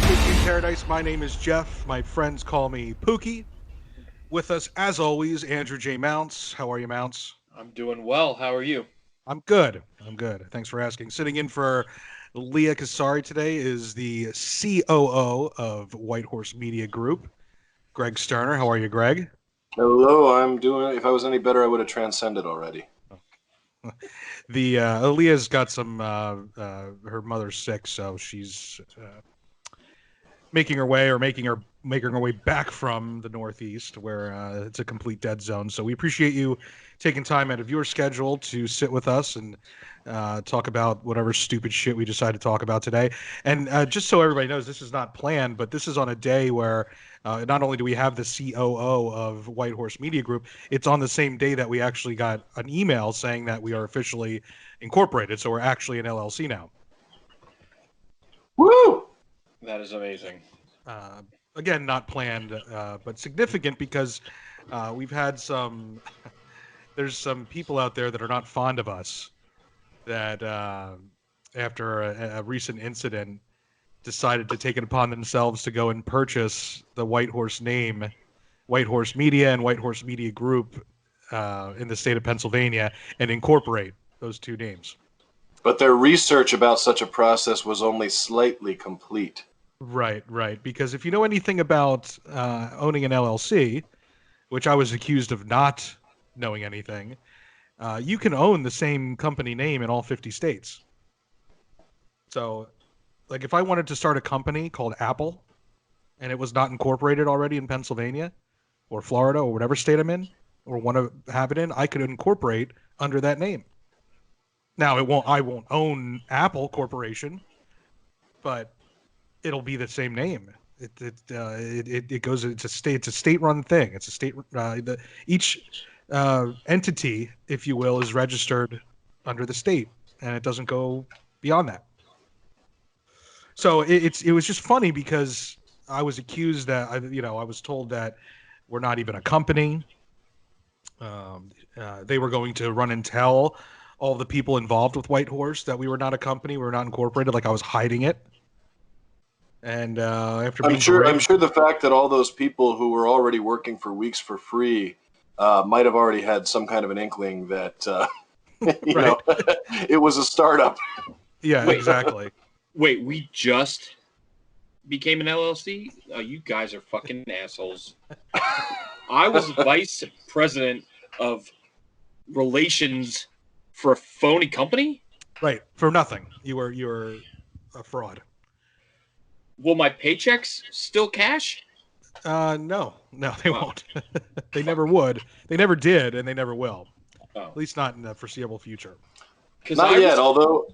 Pookie in Paradise. My name is Jeff. My friends call me Pookie. With us, as always, Andrew J. Mounts. How are you, Mounts? I'm doing well. How are you? I'm good. I'm good. Thanks for asking. Sitting in for Leah Kasari today is the COO of White Horse Media Group, Greg Sterner. How are you, Greg? Hello, I'm doing. If I was any better, I would have transcended already. The Leah's got some. Her mother's sick, so she's making her way or making her way back from the Northeast, where it's a complete dead zone. So we appreciate you taking time out of your schedule to sit with us and talk about whatever stupid shit we decide to talk about today. And just so everybody knows, this is not planned, but this is on a day where not only do we have the COO of White Horse Media Group, it's on the same day that we actually got an email saying that we are officially incorporated. So we're actually an LLC now. Woo! That is amazing. Uh, Again, not planned, but significant because we've had some. There's some people out there that are not fond of us that, after a recent incident, decided to take it upon themselves to go and purchase the White Horse name, White Horse Media and White Horse Media Group in the state of Pennsylvania and incorporate those two names. But their research about such a process was only slightly complete. Right, right. Because if you know anything about owning an LLC, which I was accused of not knowing anything, you can own the same company name in all 50 states. So, like, if I wanted to start a company called Apple and it was not incorporated already in Pennsylvania or Florida or whatever state I'm in or want to have it in, I could incorporate under that name. Now, I won't own Apple Corporation, but it'll be the same name. It goes. It's a state run thing. It's a state. Each entity, if you will, is registered under the state, and it doesn't go beyond that. So it was just funny because I was accused that I was told that we're not even a company. They were going to run and tell all the people involved with White Horse that we were not a company, we were not incorporated, like I was hiding it. And after being I'm sure the fact that all those people who were already working for weeks for free might have already had some kind of an inkling that right. it was a startup. Yeah, Wait. exactly. Wait, we just became an LLC? Oh, you guys are fucking assholes. I was vice president of relations for a phony company? Right, for nothing. You were a fraud. Will my paychecks still cash? No, they Wow. won't. They never would. They never did, and they never will. Oh. At least not in the foreseeable future. Not yet, although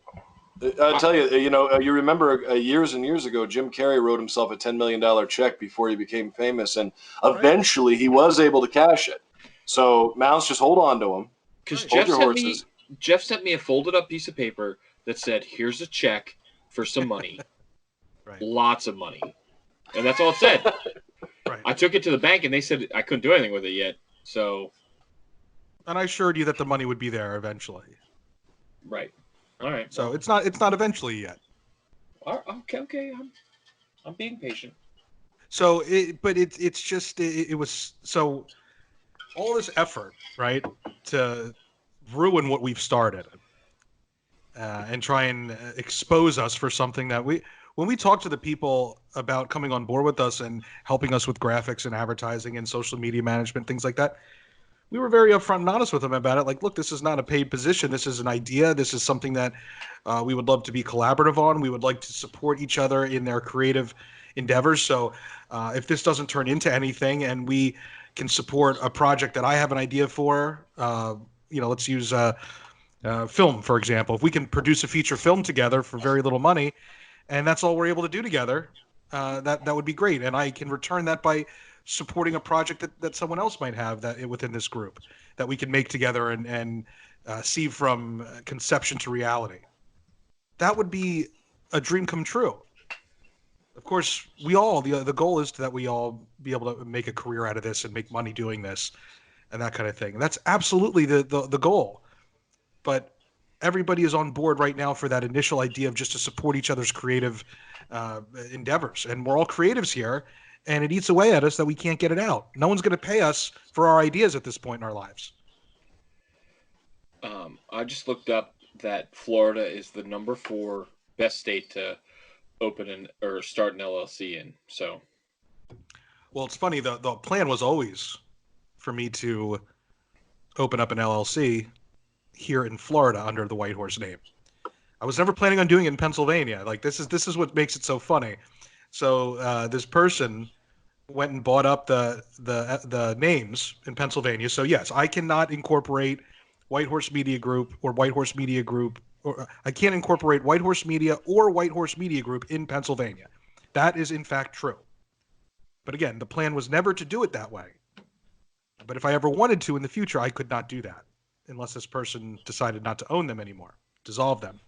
I tell you, you remember years and years ago, Jim Carrey wrote himself a $10 million check before he became famous, and eventually he was able to cash it. So Mounts, just hold on to him. Because Right. Jeff sent me a folded up piece of paper that said, "Here's a check for some money." Right. Lots of money. And that's all it said. Right. I took it to the bank and they said I couldn't do anything with it yet. So, And I assured you that the money would be there eventually. right. All right. So it's not eventually yet. Okay. I'm being patient. So it's just it was so all this effort, right, to ruin what we've started and try and expose us for something that when we talk to the people about coming on board with us and helping us with graphics and advertising and social media management, things like that, we were very upfront and honest with them about it. Like, look, this is not a paid position. This is an idea. This is something that we would love to be collaborative on. We would like to support each other in their creative endeavors. So if this doesn't turn into anything and we can support a project that I have an idea for, let's use film, for example. If we can produce a feature film together for very little money, and that's all we're able to do together, that would be great. And I can return that by supporting a project that someone else might have that within this group that we can make together and see from conception to reality. That would be a dream come true. Of course, the goal is that we all be able to make a career out of this and make money doing this and that kind of thing. And that's absolutely the goal. But everybody is on board right now for that initial idea of just to support each other's creative endeavors. And we're all creatives here, and it eats away at us that we can't get it out. No one's going to pay us for our ideas at this point in our lives. I just looked up that Florida is the number 4 best state to open or start an LLC in. So, well, it's funny. The plan was always for me to open up an LLC here in Florida under the White Horse name. I was never planning on doing it in Pennsylvania. Like this is what makes it so funny. So this person went and bought up the names in Pennsylvania. So yes, I cannot incorporate White Horse Media Group or White Horse Media Group, or I can't incorporate White Horse Media or White Horse Media Group in Pennsylvania. That is in fact true. But again, the plan was never to do it that way. But if I ever wanted to in the future, I could not do that unless this person decided not to own them anymore, dissolve them.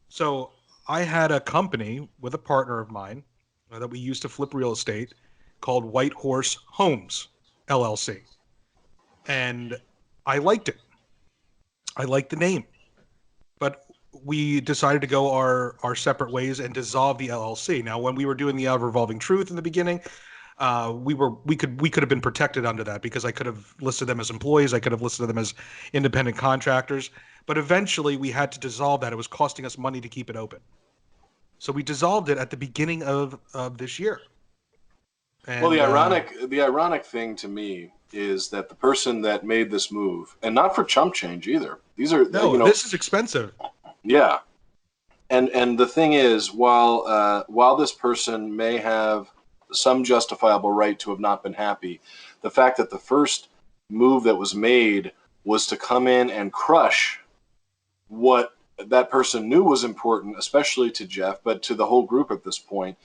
So I had a company with a partner of mine that we used to flip real estate called White Horse Homes LLC. And I liked it. I liked the name. But we decided to go our separate ways and dissolve the LLC. Now, when we were doing the Ever Evolving Truth in the beginning, we could have been protected under that because I could have listed them as employees. I could have listed them as independent contractors. But eventually we had to dissolve that. It was costing us money to keep it open. So we dissolved it at the beginning of this year. And, well, the ironic thing to me is that the person that made this move, and not for chump change either. These are this is expensive. Yeah, and the thing is, while this person may have some justifiable right to have not been happy, the fact that the first move that was made was to come in and crush what that person knew was important, especially to Jeff, but to the whole group at this point.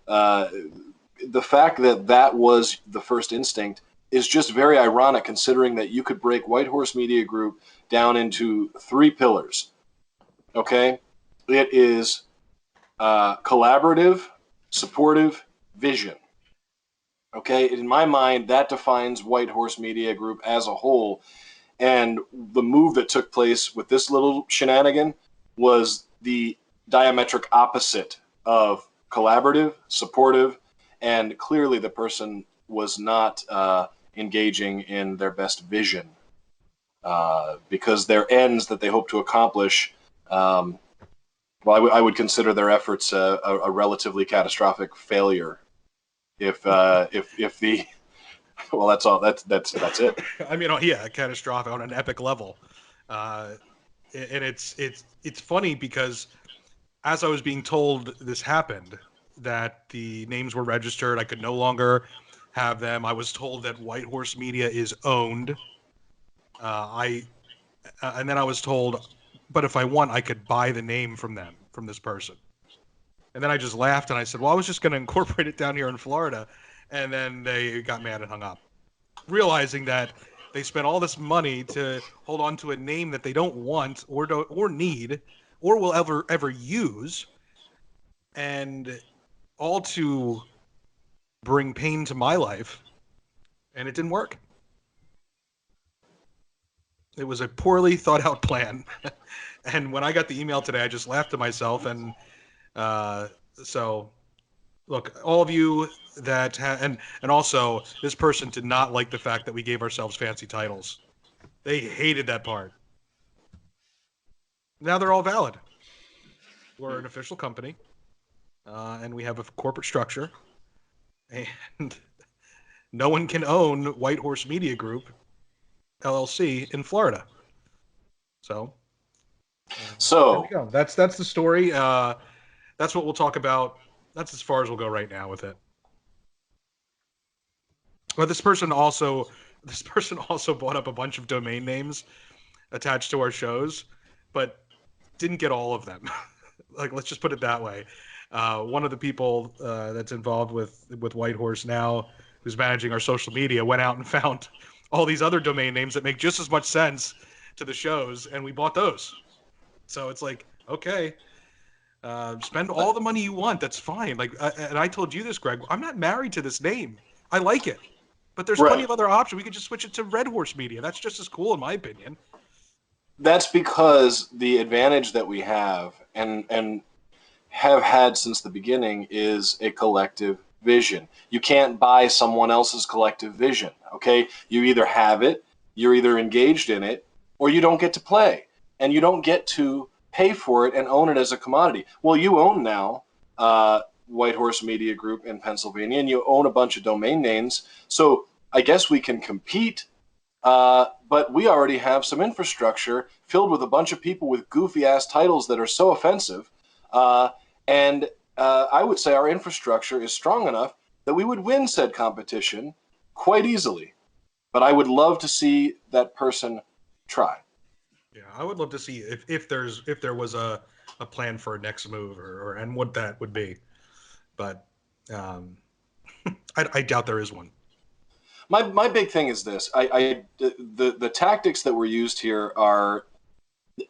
The fact that was the first instinct is just very ironic, considering that you could break White Horse Media Group down into 3 pillars. Okay? It is collaborative, supportive, vision. Okay? In my mind, that defines White Horse Media Group as a whole. And the move that took place with this little shenanigan was the diametric opposite of collaborative, supportive, and clearly the person was not engaging in their best vision because their ends that they hope to accomplish, I would consider their efforts a relatively catastrophic failure. If the well, that's all. That's it. I mean, yeah, catastrophic on an epic level, and it's funny because as I was being told this happened, that the names were registered, I could no longer have them. I was told that White Horse Media is owned. And then I was told, but if I want, I could buy the name from this person. And then I just laughed and I said, well, I was just going to incorporate it down here in Florida. And then they got mad and hung up, realizing that they spent all this money to hold on to a name that they don't want or need or will ever use, and all to bring pain to my life, and it didn't work. It was a poorly thought out plan. And when I got the email today, I just laughed to myself. And so look, all of you that and also this person did not like the fact that we gave ourselves fancy titles. They hated that part. Now they're all valid. We're an official company, and we have a corporate structure, and no one can own White Horse Media Group LLC in Florida. So there we go. That's the story. That's what we'll talk about. That's as far as we'll go right now with it. But this person also bought up a bunch of domain names attached to our shows, but didn't get all of them. Like, let's just put it that way. One of the people that's involved with White Horse now, who's managing our social media, went out and found all these other domain names that make just as much sense to the shows, and we bought those. So it's like, okay, spend all the money you want. That's fine. Like, and I told you this, Greg. I'm not married to this name. I like it, but there's plenty of other options. We could just switch it to Red Horse Media. That's just as cool, in my opinion. That's because the advantage that we have and have had since the beginning is a collective vision. You can't buy someone else's collective vision, okay? You either have it, you're either engaged in it, or you don't get to play. And you don't get to pay for it and own it as a commodity. Well, you own now White Horse Media Group in Pennsylvania, and you own a bunch of domain names. So I guess we can compete, but we already have some infrastructure filled with a bunch of people with goofy-ass titles that are so offensive. And I would say our infrastructure is strong enough that we would win said competition quite easily. But I would love to see that person try. Yeah, I would love to see if there was a plan for a next move and what that would be. But I doubt there is one. My big thing is this: the tactics that were used here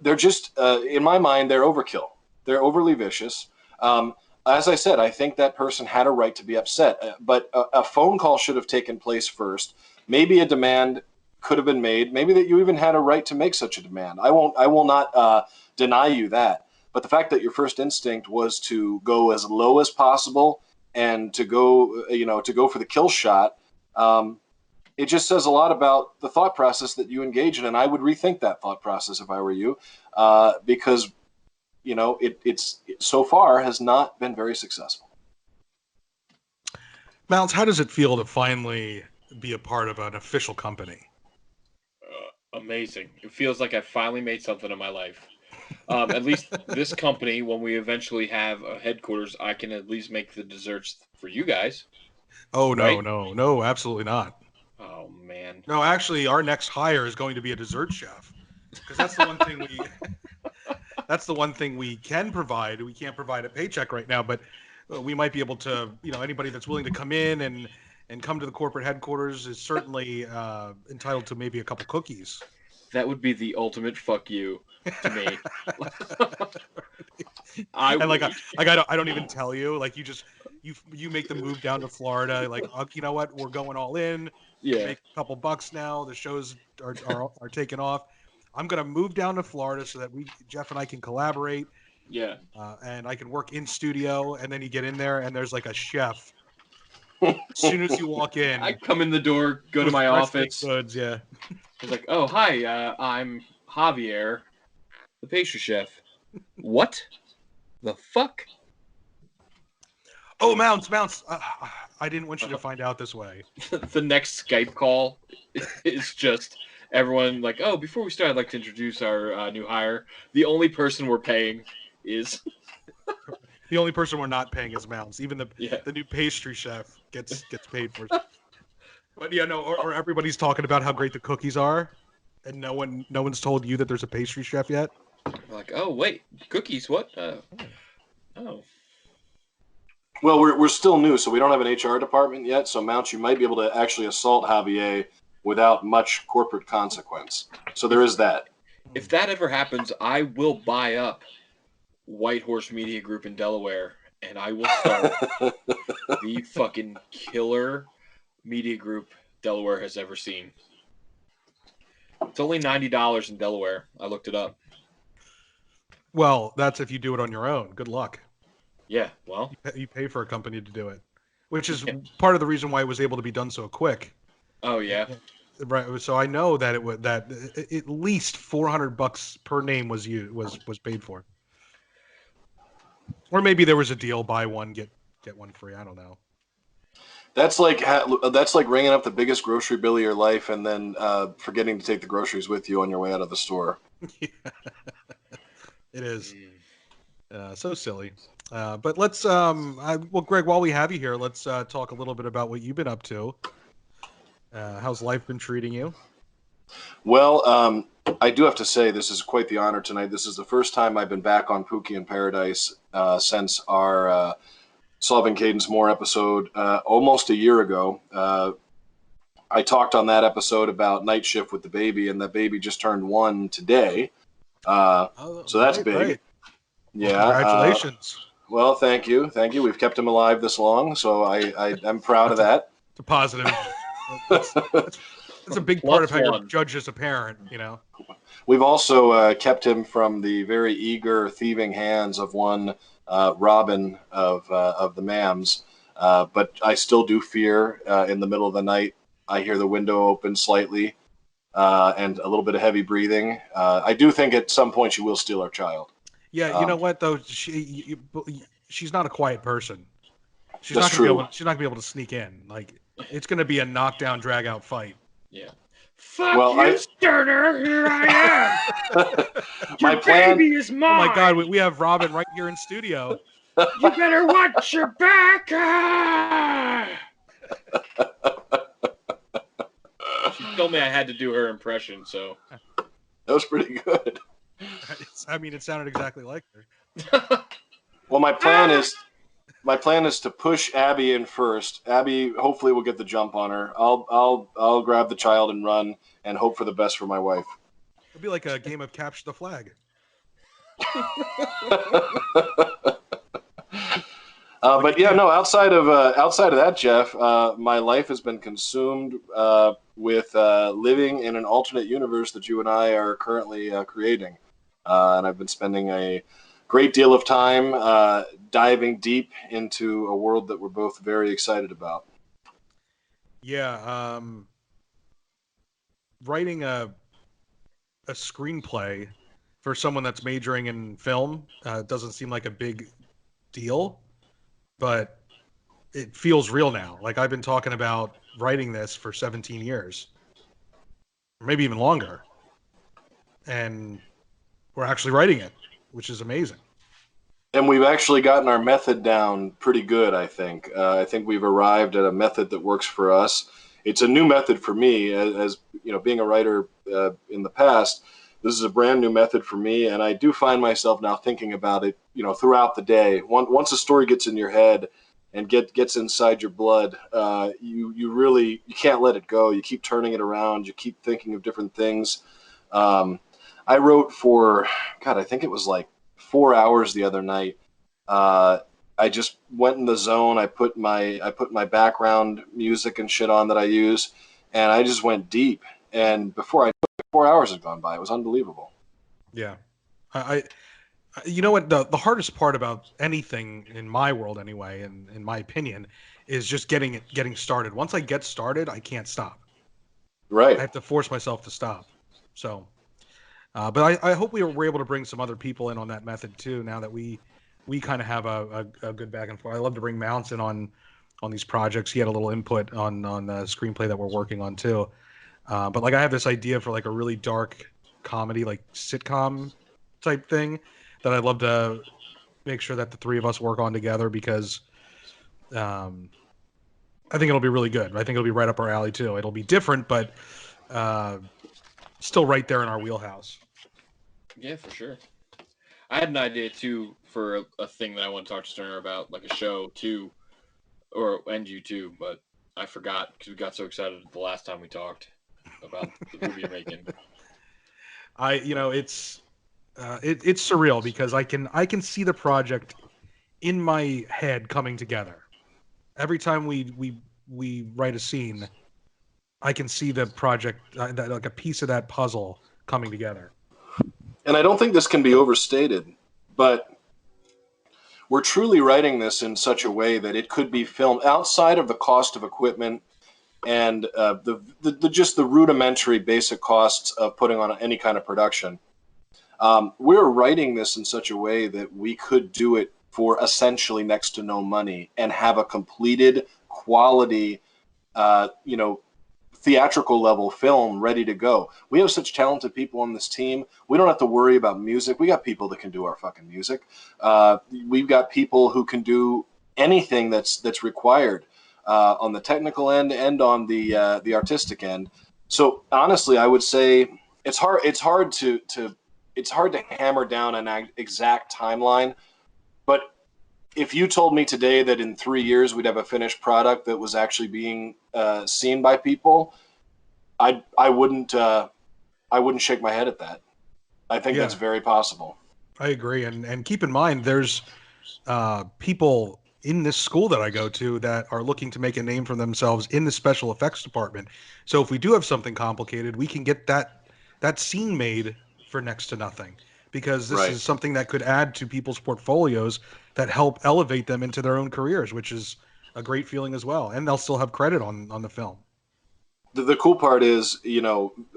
they're just in my mind they're overkill. They're overly vicious. As I said, I think that person had a right to be upset, but a phone call should have taken place first. Maybe a demand could have been made. Maybe that you even had a right to make such a demand. I will not deny you that. But the fact that your first instinct was to go as low as possible and to go for the kill shot, it just says a lot about the thought process that you engage in. And I would rethink that thought process if I were you, because it's so far has not been very successful. Mountz, how does it feel to finally be a part of an official company? Amazing. It feels like I finally made something of my life. At least this company, when we eventually have a headquarters, I can at least make the desserts for you guys. Oh, no, right? no, absolutely not. Oh, man. No, actually, our next hire is going to be a dessert chef, because that's the one thing that's the one thing we can provide. We can't provide a paycheck right now, but we might be able to, anybody that's willing to come in and come to the corporate headquarters is certainly entitled to maybe a couple cookies. That would be the ultimate fuck you to me. I don't even tell you. Like, you make the move down to Florida. Like, you know what? We're going all in. Yeah. Make a couple bucks now. The shows are taking off. I'm gonna move down to Florida so that Jeff and I can collaborate. Yeah. And I can work in studio. And then you get in there and there's like a chef. As soon as you walk in, I come in the door, go to my office. Goods, yeah. It's like, oh, hi, I'm Javier, the pastry chef. What? The fuck? Oh, Mountz. I didn't want you to find out this way. The next Skype call is just everyone like, oh, before we start, I'd like to introduce our new hire. The only person we're paying is... The only person we're not paying is Mountz. Even the new pastry chef gets paid for. But yeah, no, or everybody's talking about how great the cookies are, and no one's told you that there's a pastry chef yet. Like, oh wait, cookies? What? Oh. Well, we're still new, so we don't have an HR department yet. So Mountz, you might be able to actually assault Javier without much corporate consequence. So there is that. If that ever happens, I will buy up White Horse Media Group in Delaware, and I will start the fucking killer media group Delaware has ever seen. It's only $90 in Delaware. I looked it up. Well, that's if you do it on your own. Good luck. Yeah, well, you pay for a company to do it, which is part of the reason why it was able to be done so quick. Oh yeah, right. So I know that that at least $400 per name was paid for, or maybe there was a deal: buy one get one free. I don't know. That's like ringing up the biggest grocery bill of your life and then forgetting to take the groceries with you on your way out of the store. Yeah. It is. So silly. But let's, well, Greg, while we have you here, let's talk a little bit about what you've been up to. How's life been treating you? Well, I do have to say this is quite the honor tonight. This is the first time I've been back on Pookie in Paradise since our Solving Cadence Moore episode almost a year ago. I talked on that episode about night shift with the baby, and the baby just turned 1 today. So that's big. Great. Yeah. Well, congratulations. Well, thank you. We've kept him alive this long, so I'm proud of that. It's a positive. That's a big part of how you're +1. judged as a parent, you know. We've also kept him from the very eager, thieving hands of one Robin of the Mams. But I still do fear in the middle of the night. I hear the window open slightly and a little bit of heavy breathing. I do think at some point she will steal our child. Yeah, you know what though? She's not a quiet person. She's That's not gonna true. be able. She's not gonna be able to sneak in. Like it's gonna be a knockdown, drag out fight. Yeah. Fuck you, Sterner. Here I am. My Your plan. baby is mine. Oh my God, we have Robin right here in studio. You better watch your back. Ah! She told me I had to do her impression, so. That was pretty good. I mean, it sounded exactly like her. Well, my plan is to push Abby in first. Abby hopefully will get the jump on her. I'll grab the child and run and hope for the best for my wife. It'll be like a game of capture the flag. But yeah, no. Outside of that, Jeff, my life has been consumed with living in an alternate universe that you and I are currently creating, and I've been spending a great deal of time diving deep into a world that we're both very excited about. Yeah, writing a screenplay for someone that's majoring in film doesn't seem like a big deal, but it feels real now. Like I've been talking about writing this for 17 years, or maybe even longer, and we're actually writing it, which is amazing. And we've actually gotten our method down pretty good, I think. I think we've arrived at a method that works for us. It's a new method for me, as you know, being a writer in the past. This is a brand new method for me, and I do find myself now thinking about it, you know, throughout the day. Once a story gets in your head and gets inside your blood, you can't let it go. You keep turning it around. You keep thinking of different things. I wrote for, God, I think it was like 4 hours the other night. I just went in the zone. I put my background music and shit on that I use, and I just went deep. And before 4 hours had gone by, it was unbelievable. Yeah, I you know what the hardest part about anything in my world anyway, and in my opinion, is just getting started. Once I get started, I can't stop. Right. I have to force myself to stop. So, but I hope we're able to bring some other people in on that method too. Now that we kind of have a good back and forth. I love to bring Mountz in on these projects. He had a little input on the screenplay that we're working on too. But like I have this idea for like a really dark comedy, like sitcom type thing that I'd love to make sure that the three of us work on together because I think it'll be really good. I think it'll be right up our alley too. It'll be different, but still right there in our wheelhouse. Yeah, for sure. I had an idea too for a thing that I want to talk to Sterner about, like a show too, and you too, but I forgot because we got so excited the last time we talked about the movie you're making. It's surreal because I can see the project in my head coming together. Every time we write a scene, I can see the project like a piece of that puzzle coming together. And I don't think this can be overstated, but we're truly writing this in such a way that it could be filmed outside of the cost of equipment and just the rudimentary basic costs of putting on any kind of production. We're writing this in such a way that we could do it for essentially next to no money and have a completed quality, theatrical level film ready to go. We have such talented people on this team. We don't have to worry about music. We got people that can do our fucking music. We've got people who can do anything that's required on the technical end and on the artistic end. So honestly, I would say it's hard to hammer down an exact timeline. But if you told me today that in 3 years we'd have a finished product that was actually being seen by people, I wouldn't shake my head at that. I think that's very possible. I agree, and keep in mind, there's people in this school that I go to that are looking to make a name for themselves in the special effects department. So if we do have something complicated, we can get that scene made for next to nothing, because this Right. is something that could add to people's portfolios that help elevate them into their own careers, which is a great feeling as well. And they'll still have credit on the film. The cool part is,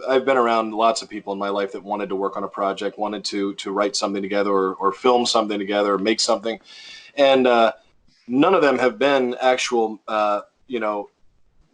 I've been around lots of people in my life that wanted to work on a project, wanted to write something together or film something together, or make something. And none of them have been actual,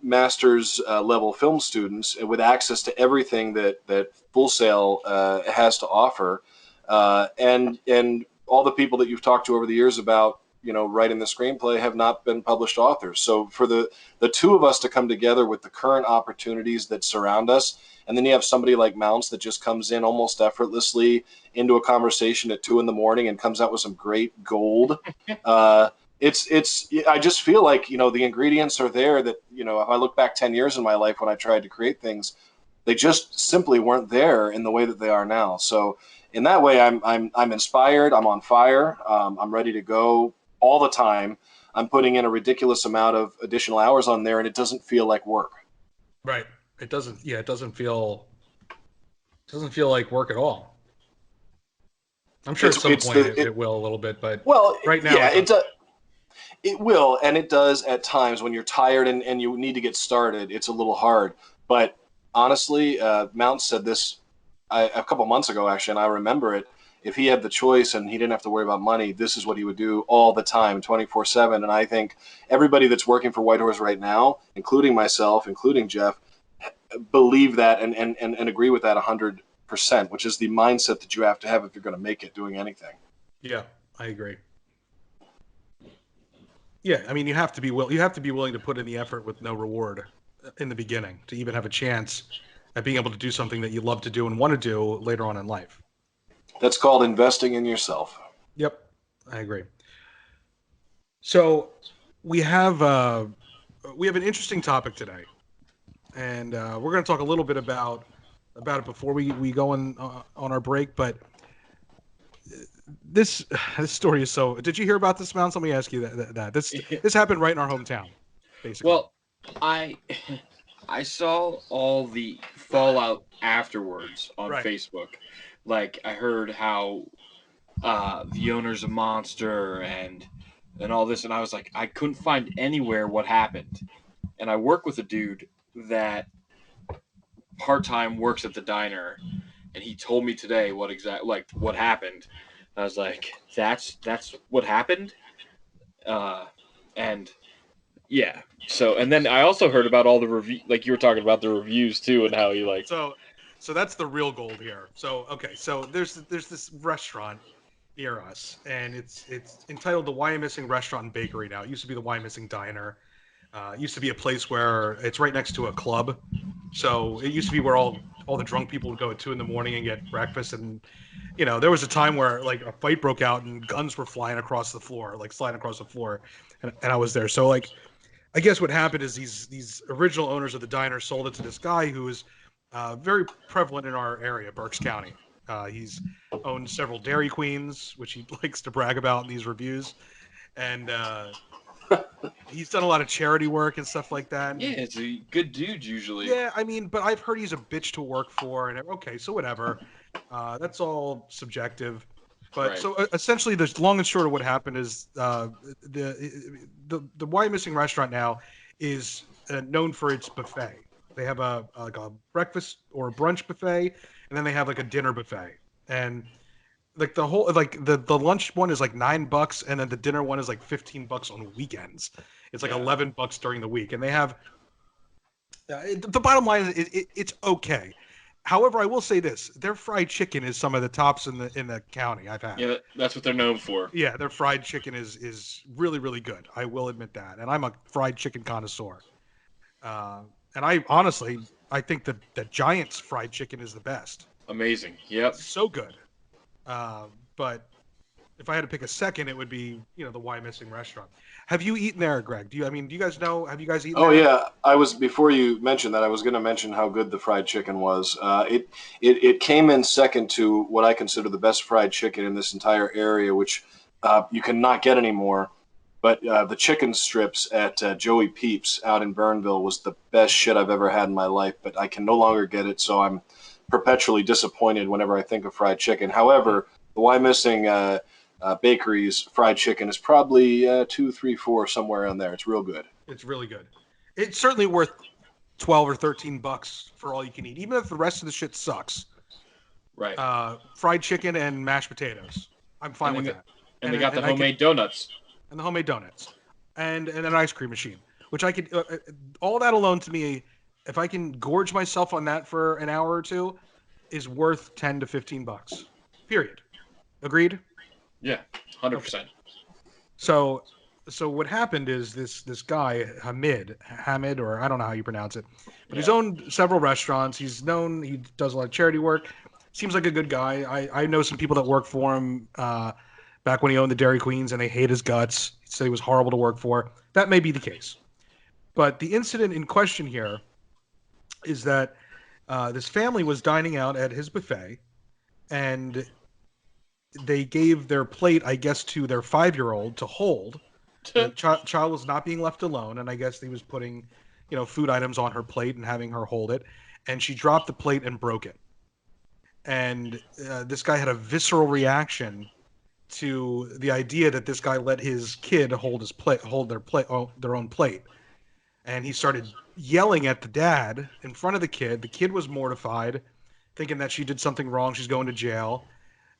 master's level film students with access to everything that Full Sail has to offer. And all the people that you've talked to over the years about, writing the screenplay have not been published authors. So for the two of us to come together with the current opportunities that surround us, and then you have somebody like Mountz that just comes in almost effortlessly into a conversation at 2 a.m. and comes out with some great gold. I just feel like, the ingredients are there that, if I look back 10 years in my life when I tried to create things, they just simply weren't there in the way that they are now. So in that way, I'm inspired. I'm on fire. I'm ready to go all the time. I'm putting in a ridiculous amount of additional hours on there, and it doesn't feel like work. Right. It doesn't. Yeah. It doesn't feel like work at all. I'm sure at some point it will a little bit, but right now, yeah, it will, and it does at times when you're tired and you need to get started. It's a little hard, but honestly, Mountz said this a couple months ago, actually, and I remember it. If he had the choice and he didn't have to worry about money, this is what he would do all the time, 24/7. And I think everybody that's working for Whitehorse right now, including myself, including Jeff, believe that and agree with that 100%, which is the mindset that you have to have if you're going to make it doing anything. Yeah, I agree. Yeah, I mean, you have to be willing to put in the effort with no reward in the beginning to even have a chance at being able to do something that you love to do and want to do later on in life. That's called investing in yourself. Yep, I agree. So we have an interesting topic today, and we're going to talk a little bit about it before we go on our break. But this story is so. Did you hear about this, Mount? Let me ask you that this happened right in our hometown, basically. Well, I saw all the fallout afterwards on Facebook. Like, I heard how the owner's a monster and all this, and I was like, I couldn't find anywhere what happened. And I work with a dude that part-time works at the diner, and he told me today what happened. I was like, that's what happened? And yeah. So, and then I also heard about all the review, like you were talking about the reviews too, and how he like. So that's the real gold here. So okay, so there's this restaurant near us, and it's entitled the Why Missing Restaurant and Bakery now. It used to be the Why Missing Diner. It used to be a place where it's right next to a club. So it used to be where all the drunk people would go at 2 a.m. and get breakfast. And there was a time where like a fight broke out and guns were flying across the floor, like sliding across the floor, and I was there. So like, I guess what happened is these original owners of the diner sold it to this guy who is very prevalent in our area, Berks County. He's owned several Dairy Queens, which he likes to brag about in these reviews, and he's done a lot of charity work and stuff like that. Yeah, it's a good dude usually. Yeah, I mean, but I've heard he's a bitch to work for, and okay, so whatever. That's all subjective. But Right. So essentially, the long and short of what happened is the Why Missing Restaurant now is known for its buffet. They have a breakfast or a brunch buffet, and then they have like a dinner buffet. And like the whole the lunch one is like $9, and then the dinner one is like $15 on weekends. It's like $11 during the week, and they have. The bottom line is it's okay. However, I will say this: their fried chicken is some of the tops in the county I've had. Yeah, that's what they're known for. Yeah, their fried chicken is really, really good. I will admit that, and I'm a fried chicken connoisseur. And I honestly think that Giant's fried chicken is the best. Amazing. Yep. So good. But if I had to pick a second, it would be the Why Missing Restaurant. Have you eaten there, Greg? Do you guys know? Have you guys eaten? Oh there? yeah, I was before you mentioned that. I was going to mention how good the fried chicken was. It came in second to what I consider the best fried chicken in this entire area, which you cannot get anymore. But the chicken strips at Joey Peeps out in Burnville was the best shit I've ever had in my life. But I can no longer get it, so I'm perpetually disappointed whenever I think of fried chicken. However, the Why Missing Bakery's fried chicken is probably 2, 3, 4 somewhere in there. It's real good. It's really good. It's certainly worth $12 or $13 for all you can eat, even if the rest of the shit sucks. Right. Fried chicken and mashed potatoes. I'm fine with that. And they got the homemade donuts. And the homemade donuts. And an ice cream machine, which I could, all that alone to me, if I can gorge myself on that for an hour or two, is worth $10 to $15. Period. Agreed? Yeah, 100%. Okay. So what happened is this guy, Hamid, or I don't know how you pronounce it, but he's owned several restaurants. He's known, he does a lot of charity work. Seems like a good guy. I know some people that work for him back when he owned the Dairy Queens, and they hate his guts. Say he was horrible to work for. That may be the case. But the incident in question here is that this family was dining out at his buffet, and they gave their plate, I guess, to their 5-year-old to hold. The child was not being left alone, and I guess he was putting, food items on her plate and having her hold it, and she dropped the plate and broke it. And this guy had a visceral reaction to the idea that this guy let his kid hold their own plate, and he started yelling at the dad in front of the kid. The kid was mortified, thinking that she did something wrong. She's going to jail,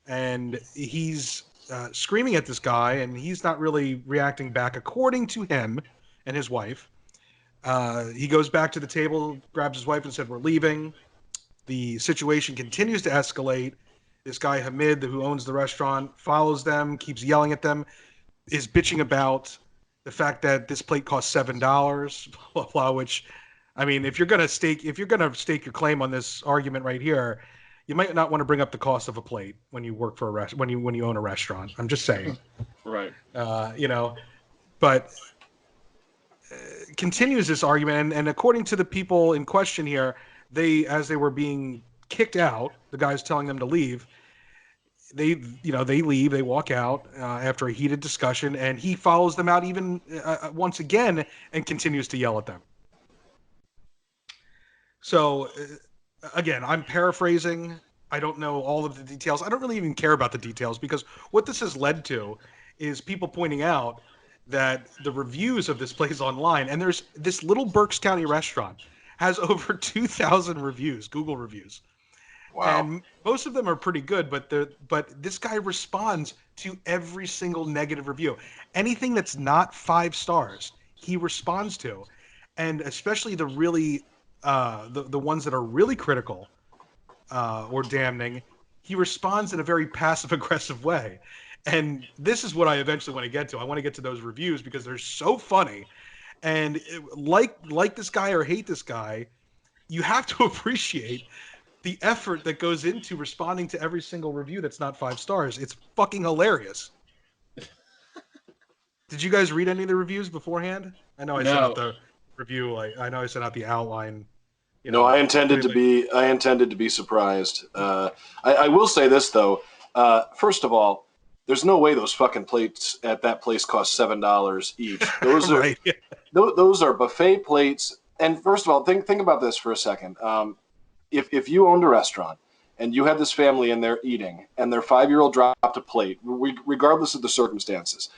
and he's screaming at this guy, and he's not really reacting back, according to him and his wife. He goes back to the table, grabs his wife, and said, "We're leaving." The situation continues to escalate. This guy, Hamid, who owns the restaurant, follows them, keeps yelling at them, is bitching about the fact that this plate costs $7, blah, blah, which, I mean, if you're gonna stake your claim on this argument right here, you might not want to bring up the cost of a plate when you work for when you own a restaurant. I'm just saying. Right. But continues this argument, and according to the people in question here, as they were being kicked out, the guy's telling them to leave. They leave, they walk out after a heated discussion, and he follows them out even once again and continues to yell at them. So, again, I'm paraphrasing. I don't know all of the details. I don't really even care about the details, because what this has led to is people pointing out that the reviews of this place online, and there's this little Berks County restaurant, has over 2,000 reviews, Google reviews. Wow. And most of them are pretty good, but this guy responds to every single negative review. Anything that's not 5 stars, he responds to. And especially the really the ones that are really critical or damning, he responds in a very passive-aggressive way. And this is what I eventually want to get to. I want to get to those reviews because they're so funny. And like this guy or hate this guy, you have to appreciate the effort that goes into responding to every single review that's not 5 stars. It's fucking hilarious. Did you guys read any of the reviews beforehand? I know I sent out the review. I know I sent out the outline. No, I intended to be surprised. I will say this though. First of all, there's no way those fucking plates at that place cost $7 each. Those are those are buffet plates. And first of all, think about this for a second. If you owned a restaurant and you had this family in there eating, and their 5-year-old dropped a plate, regardless of the circumstances.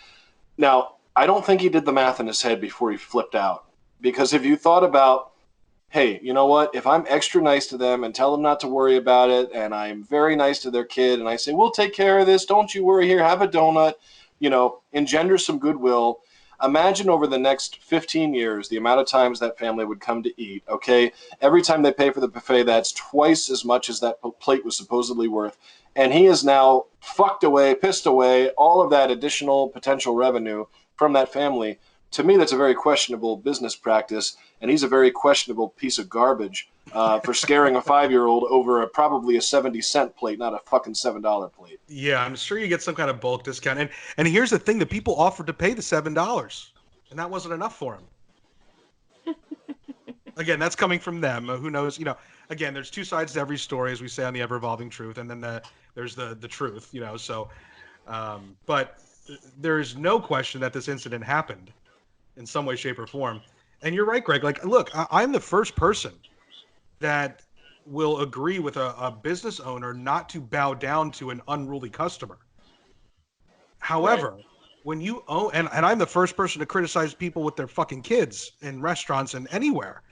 Now, I don't think he did the math in his head before he flipped out. Because if you thought about, hey, you know what? If I'm extra nice to them and tell them not to worry about it, and I'm very nice to their kid, and I say, we'll take care of this, don't you worry, here, have a donut, engender some goodwill. Imagine over the next 15 years the amount of times that family would come to eat, okay? Every time they pay for the buffet, that's twice as much as that plate was supposedly worth. And he is now pissed away all of that additional potential revenue from that family. To me, that's a very questionable business practice, and he's a very questionable piece of garbage for scaring a 5-year-old over probably a 70-cent plate, not a fucking $7 plate. Yeah, I'm sure you get some kind of bulk discount. And here's the thing, the people offered to pay the $7, and that wasn't enough for him. Again, that's coming from them. Who knows? Again, there's 2 sides to every story, as we say on the Ever Evolving Truth, and then there's the truth, so. But there is no question that this incident happened in some way, shape, or form. And you're right, Greg. Like, look, I'm the first person that will agree with a business owner not to bow down to an unruly customer. However, when you own, and I'm the first person to criticize people with their fucking kids in restaurants and anywhere.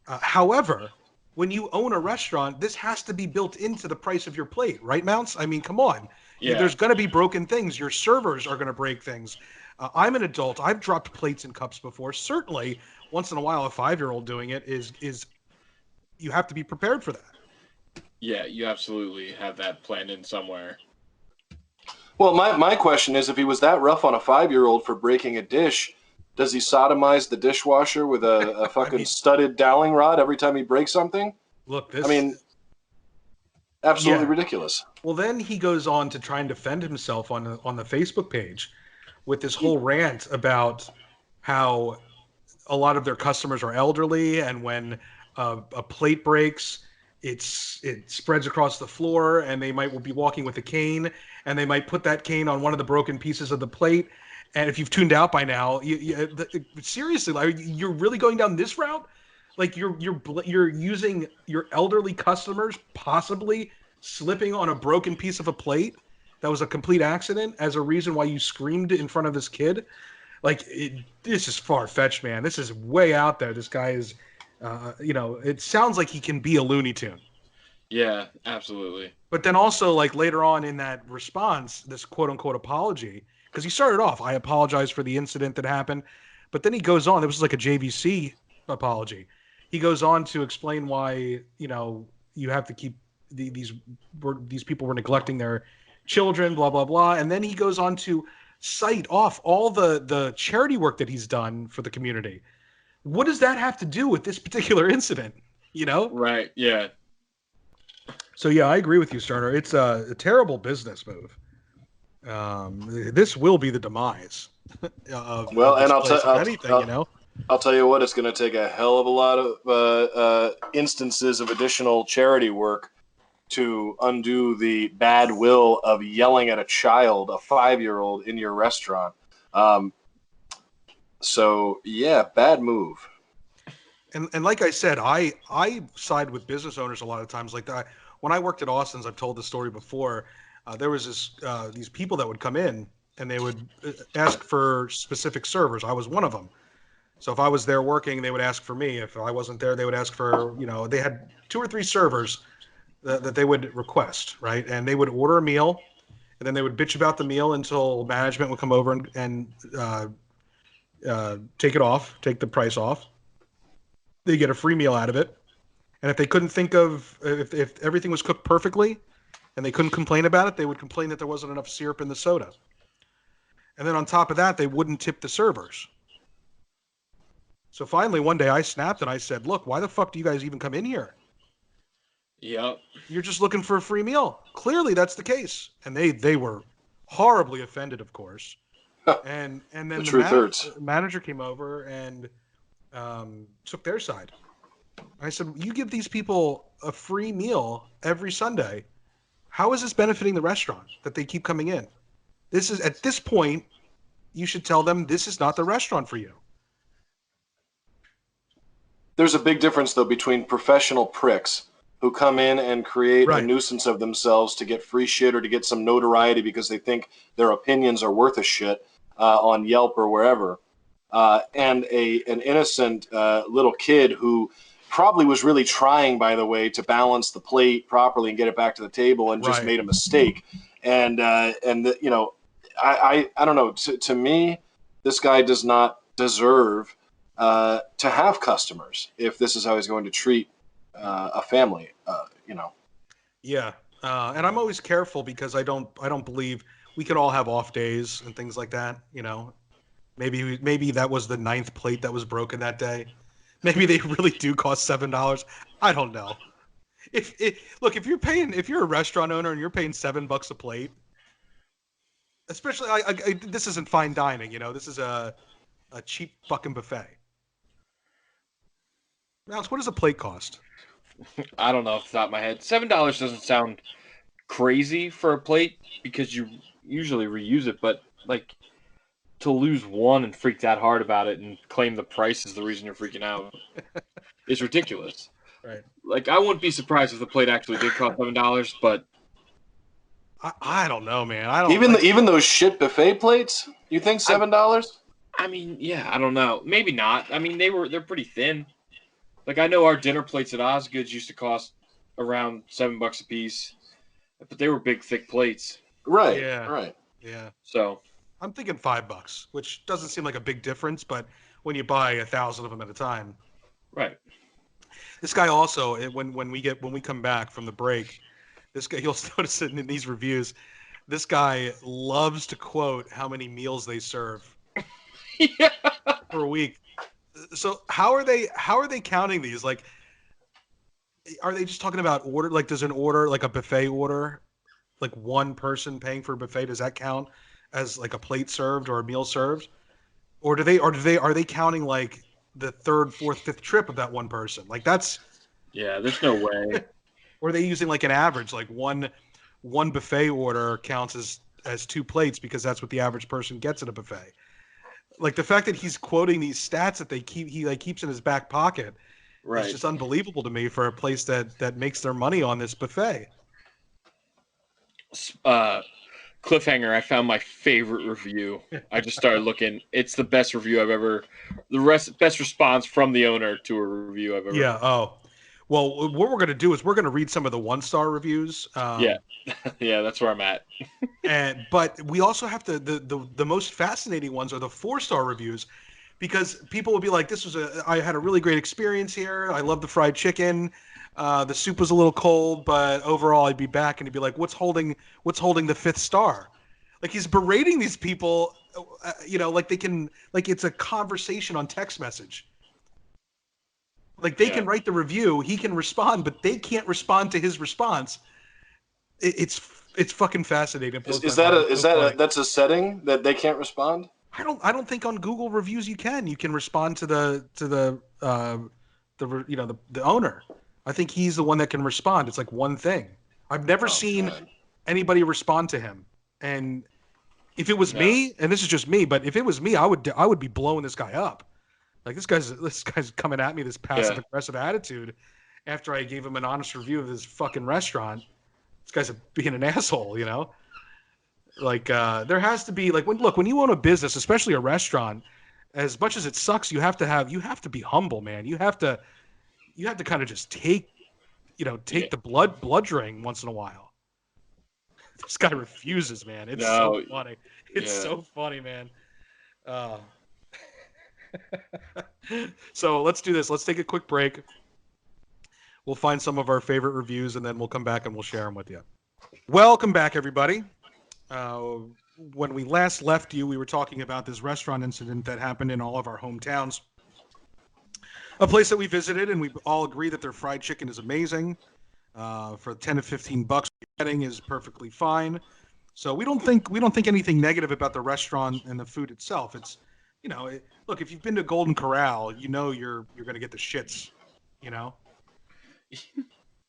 However, when you own a restaurant, this has to be built into the price of your plate, right, Mounts? I mean, come on. Yeah. There's going to be broken things. Your servers are going to break things. I'm an adult. I've dropped plates and cups before. Certainly, once in a while, a 5-year-old doing it is you have to be prepared for that. Yeah, you absolutely have that planned in somewhere. Well, my question is, if he was that rough on a 5-year-old for breaking a dish, does he sodomize the dishwasher with a fucking studded dowling rod every time he breaks something? Look, this. I mean, absolutely ridiculous. Well, then he goes on to try and defend himself on the Facebook page with this whole rant about how a lot of their customers are elderly, and when a plate breaks, it spreads across the floor, and they might be walking with a cane, and they might put that cane on one of the broken pieces of the plate. And if you've tuned out by now, seriously, like, you're really going down this route? Like, you're using your elderly customers possibly slipping on a broken piece of a plate that was a complete accident as a reason why you screamed in front of this kid? Like, this is far-fetched, man. This is way out there. This guy is, it sounds like he can be a Looney Tune. Yeah, absolutely. But then also, like, later on in that response, this quote-unquote apology, because he started off, I apologize for the incident that happened, but then he goes on, it was like a JVC apology. He goes on to explain why, you have to keep these people were neglecting their children, blah, blah, blah. And then he goes on to cite off all the charity work that he's done for the community. What does that have to do with this particular incident? Right. Yeah. So yeah, I agree with you, Starter. It's a terrible business move. This will be the demise of And I'll tell you what, it's going to take a hell of a lot of instances of additional charity work to undo the bad will of yelling at a child, a 5-year-old, in your restaurant. So yeah, bad move. And like I said, I side with business owners a lot of times. Like that, when I worked at Austin's, I've told this story before. There was these people that would come in and they would ask for specific servers. I was one of them. So if I was there working, they would ask for me. If I wasn't there, they would ask for, they had 2 or 3 servers that they would request, right? And they would order a meal, and then they would bitch about the meal until management would come over and take the price off. They get a free meal out of it. And if they couldn't think of, if everything was cooked perfectly and they couldn't complain about it, they would complain that there wasn't enough syrup in the soda. And then on top of that, they wouldn't tip the servers. So finally, one day I snapped and I said, look, why the fuck do you guys even come in here? Yep. You're just looking for a free meal. Clearly that's the case. And they were horribly offended, of course. And then the manager came over and took their side. I said, you give these people a free meal every Sunday. How is this benefiting the restaurant that they keep coming in? This is, at this point, you should tell them this is not the restaurant for you. There's a big difference, though, between professional pricks who come in and create a nuisance of themselves to get free shit or to get some notoriety because they think their opinions are worth a shit on Yelp or wherever, and an innocent little kid who probably was really trying, by the way, to balance the plate properly and get it back to the table and just made a mistake. And I don't know. To me, this guy does not deserve to have customers if this is how he's going to treat a family. Yeah, and I'm always careful because I don't believe we can all have off days and things like that. Maybe that was the 9th plate that was broken that day. Maybe they really do cost $7. I don't know. If you're a restaurant owner and you're paying $7 a plate, especially this isn't fine dining. This is a cheap fucking buffet. Mounts, what does a plate cost? I don't know off the top of my head. $7 doesn't sound crazy for a plate because you usually reuse it, but like to lose one and freak that hard about it and claim the price is the reason you're freaking out is ridiculous. Right. Like, I wouldn't be surprised if the plate actually did cost $7, but I don't know, man. I don't even those shit buffet plates. You think $7? I mean, yeah, I don't know. Maybe not. I mean, they're pretty thin. Like, I know our dinner plates at Osgood's used to cost around $7 a piece, but they were big, thick plates. Right. Yeah. Right. Yeah. So I'm thinking $5, which doesn't seem like a big difference, but when you buy 1,000 of them at a time. Right. This guy also, when we come back from the break, this guy, you'll notice it in these reviews. This guy loves to quote how many meals they serve Yeah. per week. So how are they counting these? Like, are they just talking about order? Like, does an order, like a buffet order, like one person paying for a buffet, does that count as like a plate served or a meal served? Or are they counting like the third, fourth, fifth trip of that one person? Like, that's, Yeah, there's no way. or are they using like an average, like one buffet order counts as 2 plates because that's what the average person gets at a buffet. Like, the fact that he's quoting these stats that he like keeps in his back pocket Right. is just unbelievable to me for a place that makes their money on this buffet. Cliffhanger, I found my favorite review. I just started looking. It's the best review I've ever. Best response from the owner to a review I've ever. Yeah. Oh, well, what we're gonna do is we're gonna read some of the 1-star reviews. Yeah, yeah, that's where I'm at. But we also have to the most fascinating ones are the 4-star reviews, because people will be like, I had a really great experience here. I love the fried chicken. The soup was a little cold, but overall I'd be back. And he'd be like, what's holding the 5th star? Like, he's berating these people, like it's a conversation on text message. Like, they can write the review, he can respond, but they can't respond to his response. It's fucking fascinating. That's a setting that they can't respond? I don't think on Google reviews you can respond to the owner. I think he's the one that can respond. It's like one thing. I've never seen anybody respond to him. And if it was me, and this is just me, but if it was me, I would be blowing this guy up. Like, this guy's coming at me, this passive aggressive attitude, after I gave him an honest review of his fucking restaurant. This guy's being an asshole, Like, there has to be, like, when you own a business, especially a restaurant, as much as it sucks, you have to be humble, man. You have to kind of just take the blood drain once in a while. This guy refuses, man. It's so funny. It's so funny, man. So let's do this. Let's take a quick break. We'll find some of our favorite reviews, and then we'll come back and we'll share them with you. Welcome back, everybody. When we last left you, we were talking about this restaurant incident that happened in all of our hometowns. A place that we visited, and we all agree that their fried chicken is amazing. For $10 to $15, getting is perfectly fine. So we don't think anything negative about the restaurant and the food itself. It's, look, if you've been to Golden Corral, you're going to get the shits.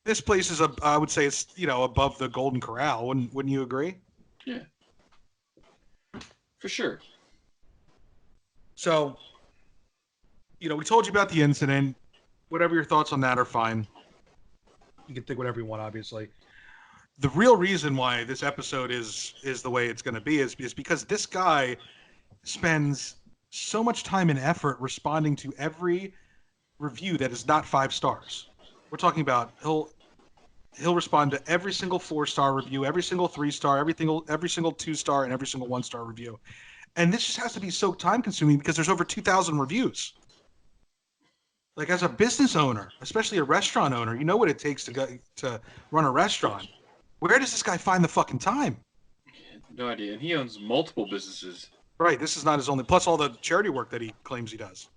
This place is I would say it's above the Golden Corral. Wouldn't you agree? Yeah, for sure. So, we told you about the incident. Whatever your thoughts on that are fine. You can think whatever you want, obviously. The real reason why this episode is the way it's going to be is because this guy spends so much time and effort responding to every review that is not 5 stars. We're talking about he'll respond to every single 4-star review, every single 3-star, every single 2-star, and every single 1-star review. And this just has to be so time consuming because there's over 2,000 reviews. Like, as a business owner, especially a restaurant owner, you know what it takes to run a restaurant. Where does this guy find the fucking time? No idea. And he owns multiple businesses. Right. This is not his only, plus all the charity work that he claims he does.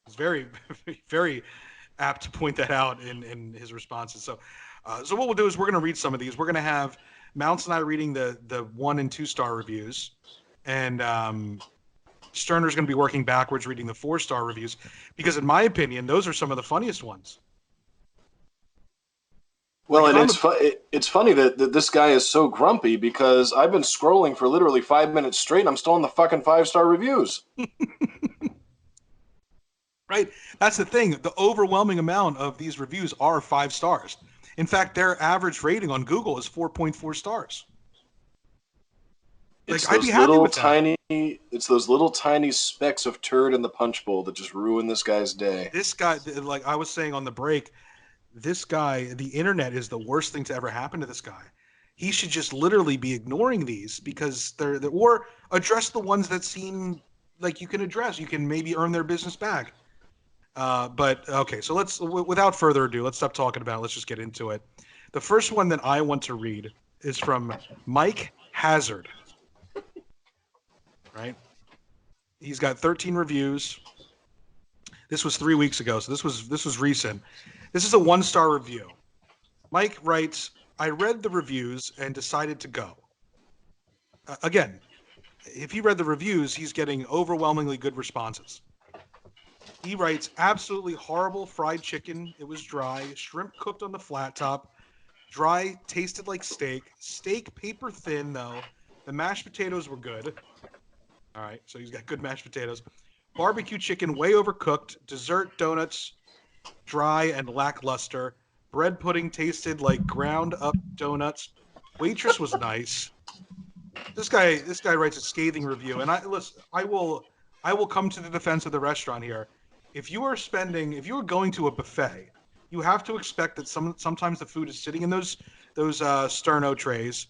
It's very, very apt to point that out in his responses. So what we'll do is we're going to read some of these. We're going to have Mountz and I reading the 1- and 2-star reviews, and Sterner's going to be working backwards reading the 4-star reviews, because in my opinion, those are some of the funniest ones. Well, Like, and it's funny that this guy is so grumpy because I've been scrolling for literally 5 minutes straight and I'm still on the fucking 5-star reviews. right? That's the thing. The overwhelming amount of these reviews are 5 stars. In fact, their average rating on Google is 4.4 stars. It's Like, I'd be those happy little with that. it's those little tiny specks of turd in the punch bowl that just ruin this guy's day. This guy, like I was saying on the break, this guy, the internet is the worst thing to ever happen to this guy. He should just literally be ignoring these because they're or address the ones that seem like you can address. You can maybe earn their business back. But okay, so without further ado, let's stop talking about it. Let's just get into it. The first one that I want to read is from Mike Hazard. Right? He's got 13 reviews. This was 3 weeks ago, so this was recent. This is a 1-star review. Mike writes, I read the reviews and decided to go. Again, if he read the reviews, he's getting overwhelmingly good responses. He writes, absolutely horrible fried chicken. It was dry. Shrimp cooked on the flat top. Dry, tasted like steak. Steak paper thin, though. The mashed potatoes were good. All right, so he's got good mashed potatoes. Barbecue chicken way overcooked. Dessert donuts dry and lackluster. Bread pudding tasted like ground up donuts. Waitress was nice. This guy writes a scathing review, and I will come to the defense of the restaurant here. If you are going to a buffet, you have to expect that sometimes the food is sitting in those sterno trays,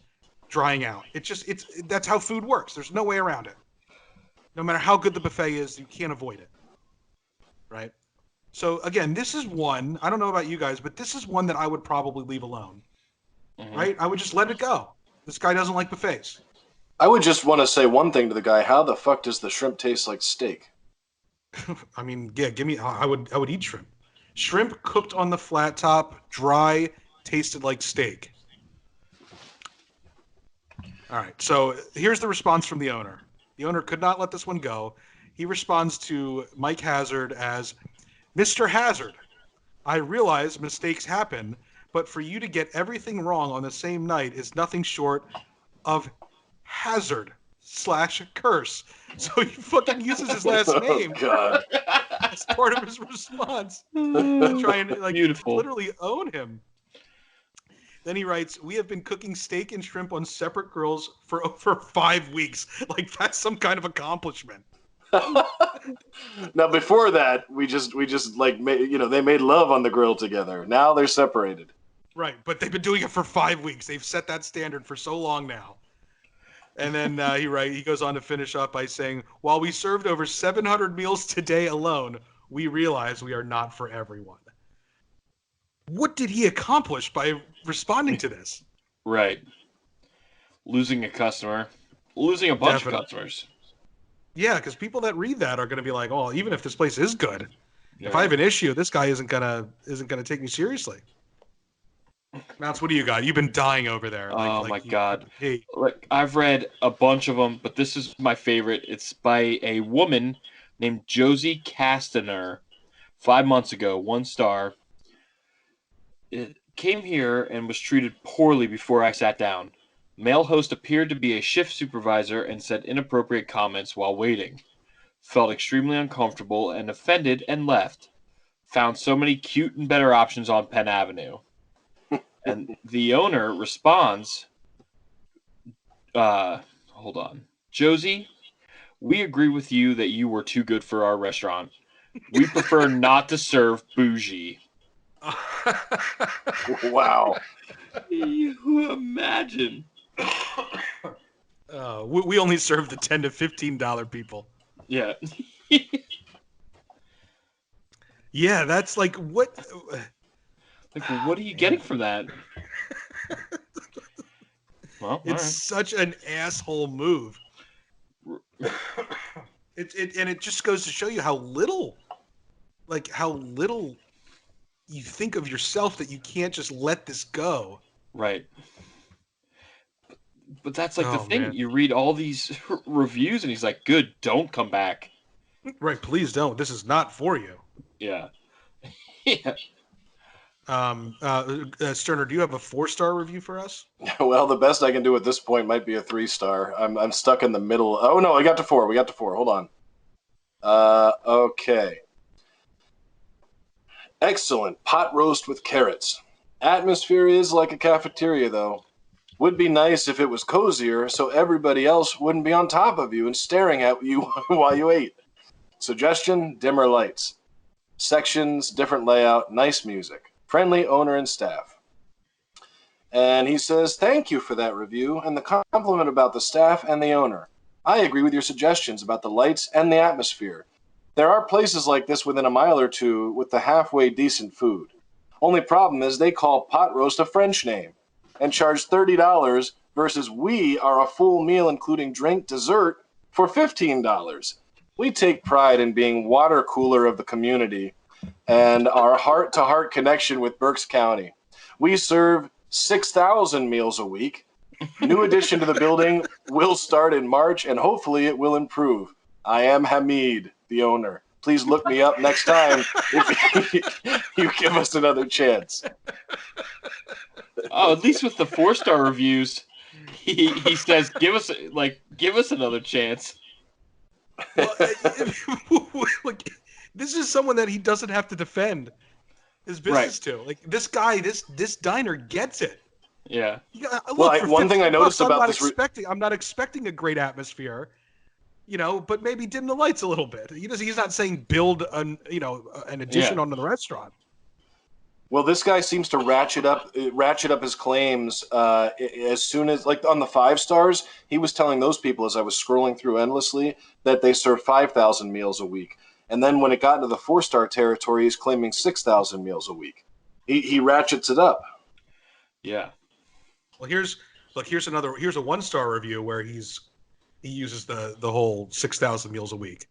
drying out. That's how food works. There's no way around it. No matter how good the buffet is, you can't avoid it. Right? So again, this is one, I don't know about you guys, but this is one that I would probably leave alone. Mm-hmm. Right? I would just let it go. This guy doesn't like buffets. I would just want to say one thing to the guy. How the fuck does the shrimp taste like steak? I mean, yeah, I would eat shrimp. Shrimp cooked on the flat top, dry, tasted like steak. All right. So here's the response from the owner. The owner could not let this one go. He responds to Mike Hazard as, Mr. Hazard, I realize mistakes happen, but for you to get everything wrong on the same night is nothing short of hazard/curse. So he fucking uses his last name as part of his response to try and literally own him. Then he writes, we have been cooking steak and shrimp on separate grills for over 5 weeks. Like, that's some kind of accomplishment. Now, before that, we just like, they made love on the grill together. Now they're separated. Right, but they've been doing it for 5 weeks. They've set that standard for so long now. And then he goes on to finish up by saying, while we served over 700 meals today alone, we realize we are not for everyone. What did he accomplish by responding to this? Right. Losing a customer. Losing a bunch of customers. Yeah, because people that read that are going to be like, "Oh, even if this place is good, if I have an issue, this guy isn't gonna take me seriously." Mountz, what do you got? You've been dying over there. My God! Hey, I've read a bunch of them, but this is my favorite. It's by a woman named Josie Castaner. 5 months ago, 1 star. It came here and was treated poorly before I sat down. Male host appeared to be a shift supervisor and said inappropriate comments while waiting. Felt extremely uncomfortable and offended and left. Found so many cute and better options on Penn Avenue. And the owner responds, hold on. Josie, we agree with you that you were too good for our restaurant. We prefer not to serve bougie. Wow. You imagine. We only serve the $10 to $15 people. Yeah. Yeah, that's like what? Like, what are you getting from that? Well, it's such an asshole move. It just goes to show you how little you think of yourself that you can't just let this go. Right. But that's like the thing. Man. You read all these reviews and he's like, good, don't come back. Right, please don't. This is not for you. Yeah. Yeah. Sterner, do you have a 4-star review for us? Well, the best I can do at this point might be a 3-star. I'm stuck in the middle. Oh no, I got to 4. We got to 4. Hold on. Okay. Excellent pot roast with carrots. Atmosphere is like a cafeteria, though. Would be nice if it was cozier, so everybody else wouldn't be on top of you and staring at you while you ate. Suggestion: dimmer lights. Sections, different layout, nice music. Friendly owner and staff. And he says, thank you for that review and the compliment about the staff and the owner. I agree with your suggestions about the lights and the atmosphere. There are places like this within a mile or two with the halfway decent food. Only problem is they call pot roast a French name and charge $30 versus we are a full meal including drink, dessert for $15. We take pride in being water cooler of the community and our heart-to-heart connection with Berks County. We serve 6,000 meals a week. New addition to the building will start in March, and hopefully it will improve. I am Hamid, the owner. Please look me up next time if you give us another chance. Oh, at least with the 4-star reviews, he says, give us another chance. Well, like, this is someone that he doesn't have to defend his business to. Like, this guy, this diner gets it. Yeah. Look, one thing I noticed about this, I'm not expecting a great atmosphere, but maybe dim the lights a little bit. He's not saying build an addition onto the restaurant. Well, this guy seems to ratchet up his claims as soon as, like, on the 5 stars, he was telling those people as I was scrolling through endlessly that they serve 5,000 meals a week. And then when it got into the 4-star territory, he's claiming 6,000 meals a week. He ratchets it up. Yeah. Well, here's a 1-star review where he uses the whole 6,000 meals a week.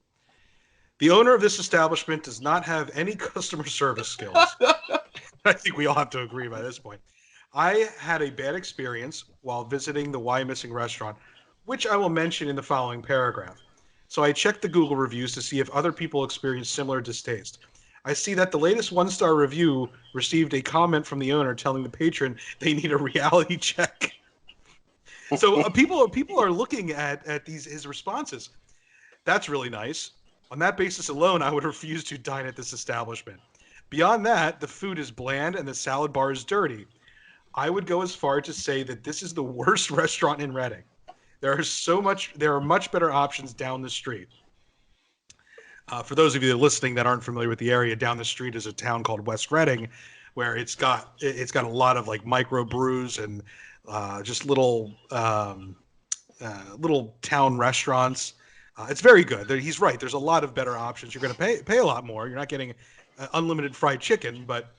The owner of this establishment does not have any customer service skills. I think we all have to agree by this point. I had a bad experience while visiting the Why Missing restaurant, which I will mention in the following paragraph. So I checked the Google reviews to see if other people experienced similar distaste. I see that the latest 1-star review received a comment from the owner telling the patron they need a reality check. So people are looking at his responses. That's really nice. On that basis alone, I would refuse to dine at this establishment. Beyond that, the food is bland and the salad bar is dirty. I would go as far to say that this is the worst restaurant in Reading. There are much better options down the street. For those of you listening that aren't familiar with the area, down the street is a town called West Reading, where it's got a lot of like micro brews and just little town restaurants. It's very good. He's right. There's a lot of better options. You're going to pay a lot more. You're not getting unlimited fried chicken, but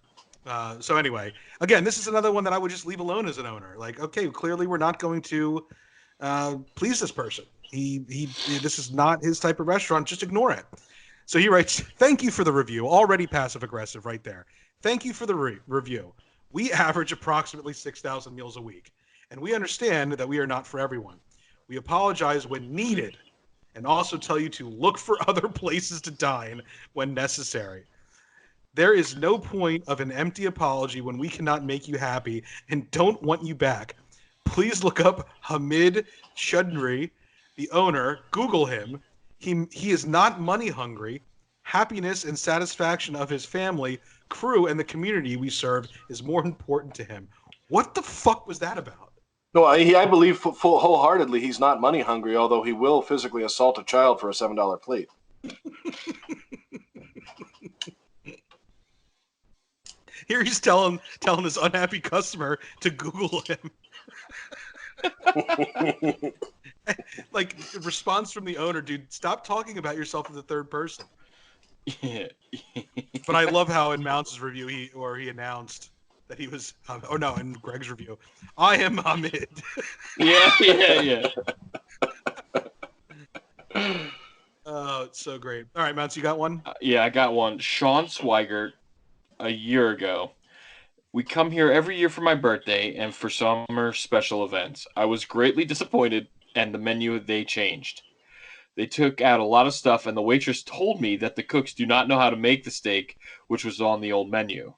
so anyway, again, this is another one that I would just leave alone as an owner. Like, okay, clearly we're not going to please this person. This is not his type of restaurant. Just ignore it. So he writes, thank you for the review. Already passive aggressive right there. Thank you for the review. We average approximately 6,000 meals a week, and we understand that we are not for everyone. We apologize when needed and also tell you to look for other places to dine when necessary. There is no point of an empty apology when we cannot make you happy and don't want you back. Please look up Hamid Chudri, the owner. Google him. He is not money hungry. Happiness and satisfaction of his family, crew, and the community we serve is more important to him. What the fuck was that about? No, I believe wholeheartedly he's not money hungry, although he will physically assault a child for a $7 plate. Here he's telling his unhappy customer to Google him. Like, response from the owner, dude, stop talking about yourself in the third person. Yeah. But I love how in Mountz's review he announced that he was in Greg's review, I am Hamid. Yeah. Oh, it's so great. All right, Mounts, you got one? Yeah, I got one. Sean Swigert, a year ago. We come here every year for my birthday and for summer special events. I was greatly disappointed, and the menu they changed. They took out a lot of stuff, and the waitress told me that the cooks do not know how to make the steak, which was on the old menu.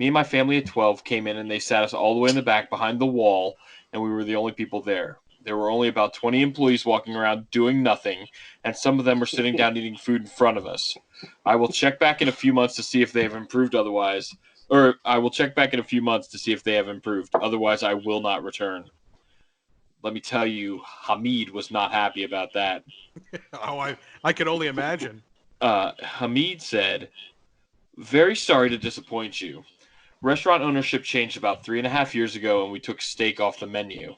Me and my family of 12 came in and they sat us all the way in the back behind the wall, and we were the only people there. There were only about 20 employees walking around doing nothing, and some of them were sitting down eating food in front of us. I will check back in a few months to see if they have improved otherwise, or I will check back in a few months to see if they have improved. Otherwise, I will not return. Let me tell you, Hamid was not happy about that. I can only imagine. Hamid said, very sorry to disappoint you. Restaurant ownership changed about 3.5 years ago, and we took steak off the menu.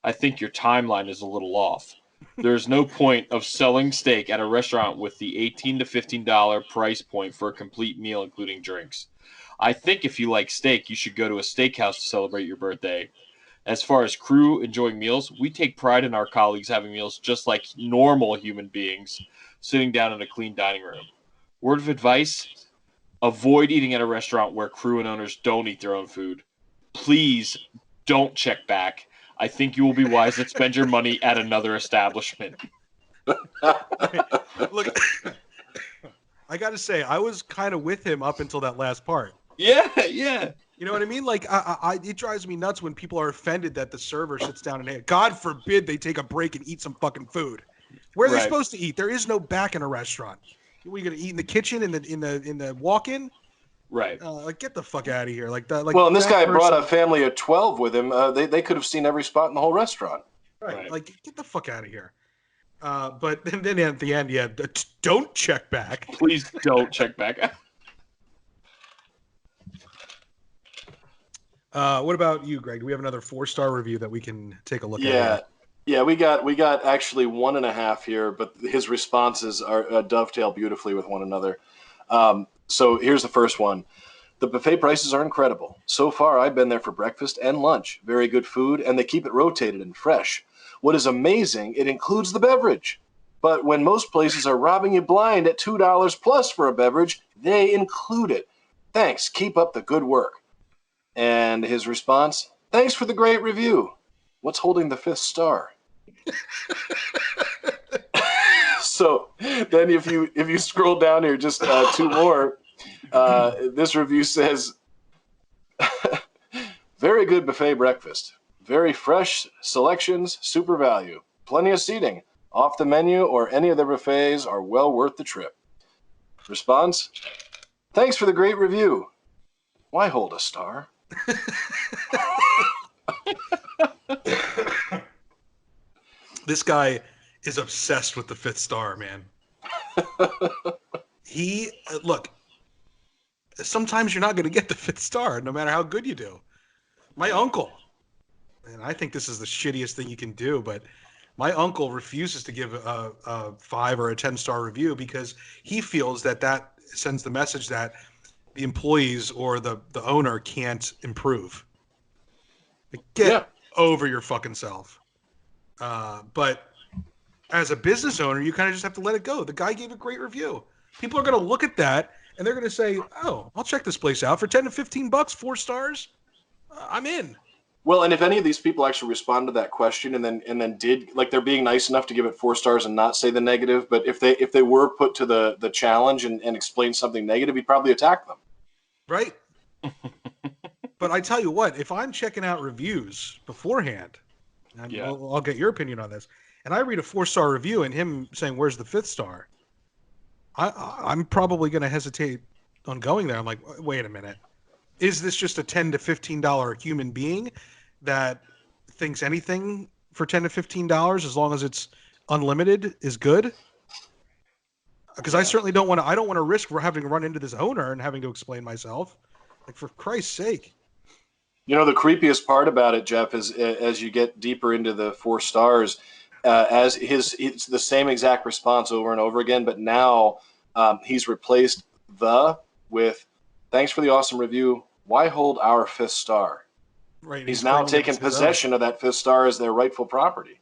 I think your timeline is a little off. There is no point of selling steak at a restaurant with the $18 to $15 price point for a complete meal, including drinks. I think if you like steak, you should go to a steakhouse to celebrate your birthday. As far as crew enjoying meals, we take pride in our colleagues having meals just like normal human beings, sitting down in a clean dining room. Word of advice, avoid eating at a restaurant where crew and owners don't eat their own food. Please don't check back. I think you will be wise to spend your money at another establishment. Look, I got to say, I was kind of with him up until that last part. Yeah. You know what I mean? Like, it drives me nuts when people are offended that the server sits down and, God forbid, they take a break and eat some fucking food. Where are they supposed to eat? There is no back in a restaurant. Are we gonna eat in the kitchen, in the walk-in? Right. Like, get the fuck out of here. Like that. Like, well, and this guy brought a family of 12 with him. They could have seen every spot in the whole restaurant. Right. Like, get the fuck out of here. But then at the end, don't check back. Please don't check back. What about you, Greg? Do we have another 4-star review that we can take a look at? Yeah, we got actually 1.5 here, but his responses are dovetail beautifully with one another. So here's the first one. The buffet prices are incredible. So far, I've been there for breakfast and lunch. Very good food, and they keep it rotated and fresh. What is amazing, it includes the beverage. But when most places are robbing you blind at $2 plus for a beverage, they include it. Thanks. Keep up the good work. And his response, thanks for the great review. What's holding the 5th star? So then if you scroll down here just 2 more, this review says, very good buffet breakfast. Very fresh selections, super value. Plenty of seating. Off the menu or any of the buffets are well worth the trip. Response, thanks for the great review. Why hold a star? This guy is obsessed with the 5th star, man. Look, sometimes you're not going to get the 5th star, no matter how good you do. My uncle, and I think this is the shittiest thing you can do, but my uncle refuses to give a 5 or a 10-star review because he feels that sends the message that the employees or the owner can't improve. Get over your fucking self. But as a business owner, you kind of just have to let it go. The guy gave a great review. People are going to look at that and they're going to say, "Oh, I'll check this place out for $10 to $15, 4 stars. I'm in." Well, and if any of these people actually respond to that question and then did, like, they're being nice enough to give it 4 stars and not say the negative, but if they were put to the challenge and explain something negative, he'd probably attack them. Right. But I tell you what, if I'm checking out reviews beforehand, and I'll get your opinion on this, and I read a 4-star review and him saying, "Where's the 5th star?" I'm probably going to hesitate on going there. I'm like, wait a minute. Is this just a $10 to $15 human being that thinks anything for $10 to $15 as long as it's unlimited is good? Because I certainly don't want to risk having to run into this owner and having to explain myself. Like, for Christ's sake. You know, the creepiest part about it, Jeff, is as you get deeper into the 4 stars, it's the same exact response over and over again, but now he's replaced with thanks for the awesome review. Why hold our 5th star? Right. He's now taken possession of that 5th star as their rightful property.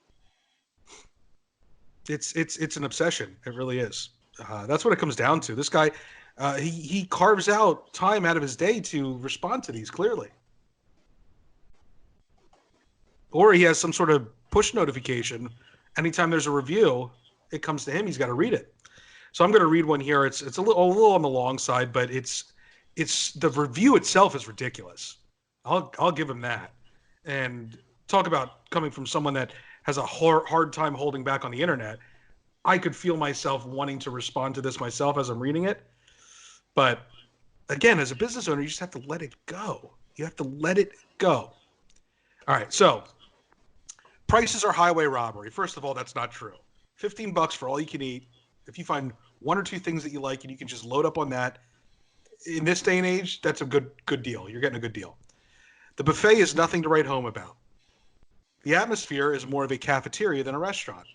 It's an obsession. It really is. That's what it comes down to. This guy, he carves out time out of his day to respond to these, clearly. Or he has some sort of push notification. Anytime there's a review, it comes to him. He's got to read it. So I'm going to read one here. It's a little on the long side, but it's it's the review itself is ridiculous. I'll give him that. And talk about coming from someone that has a hard time holding back on the internet. I could feel myself wanting to respond to this myself as I'm reading it. But again, as a business owner, you just have to let it go. You have to let it go. All right, so prices are highway robbery. First of all, that's not true. $15 for all you can eat. If you find one or two things that you like and you can just load up on that, in this day and age, that's a good deal. You're getting a good deal. The buffet is nothing to write home about. The atmosphere is more of a cafeteria than a restaurant.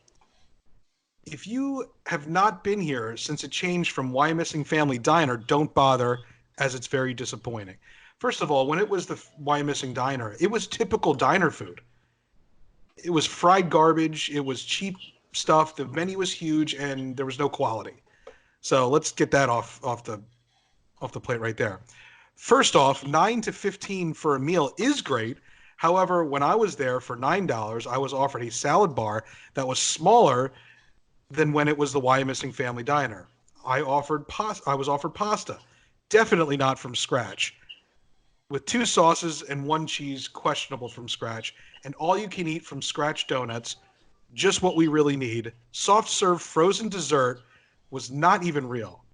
If you have not been here since it changed from Why Missing Family Diner, don't bother, as it's very disappointing. First of all, when it was the Why Missing Diner, it was typical diner food. It was fried garbage. It was cheap stuff. The menu was huge, and there was no quality. So let's get that off the plate right there. First off, $9 to $15 for a meal is great. However, when I was there for $9, I was offered a salad bar that was smaller than when it was the Why Missing Family Diner. I was offered pasta, definitely not from scratch, with 2 sauces and 1 cheese, questionable from scratch, and all you can eat from scratch donuts, just what we really need. Soft serve frozen dessert was not even real.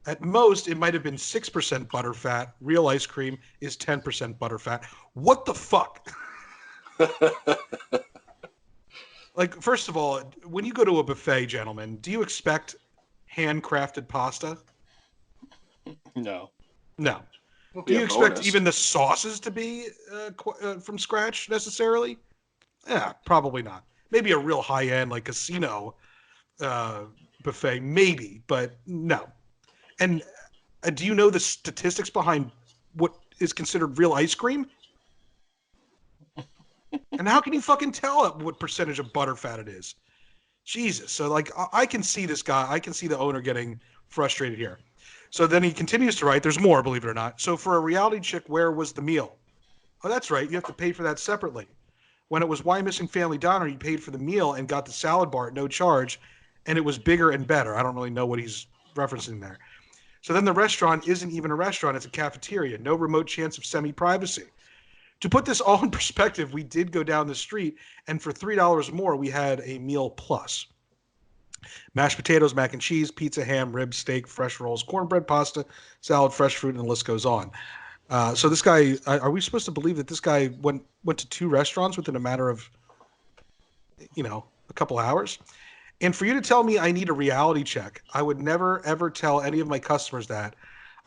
At most, it might have been 6% butterfat. Real ice cream is 10% butterfat. What the fuck? Like, first of all, when you go to a buffet, gentlemen, do you expect handcrafted pasta? No. No. Do you expect even the sauces to be from scratch necessarily? Yeah, probably not. Maybe a real high-end, like casino buffet, maybe, but no. And do you know the statistics behind what is considered real ice cream? And how can you fucking tell what percentage of butterfat it is? Jesus. So, like, I can see this guy. I can see the owner getting frustrated here. So then he continues to write. There's more, believe it or not. So for a reality chick, where was the meal? Oh, that's right. You have to pay for that separately. When it was Why Missing Family Diner, you paid for the meal and got the salad bar at no charge, and it was bigger and better. I don't really know what he's referencing there. So then the restaurant isn't even a restaurant. It's a cafeteria. No remote chance of semi-privacy. To put this all in perspective, we did go down the street, and for $3 more, we had a meal plus. Mashed potatoes, mac and cheese, pizza, ham, ribs, steak, fresh rolls, cornbread, pasta, salad, fresh fruit, and the list goes on. So this guy, are we supposed to believe that this guy went to 2 restaurants within a matter of, a couple hours? And for you to tell me I need a reality check, I would never, ever tell any of my customers that.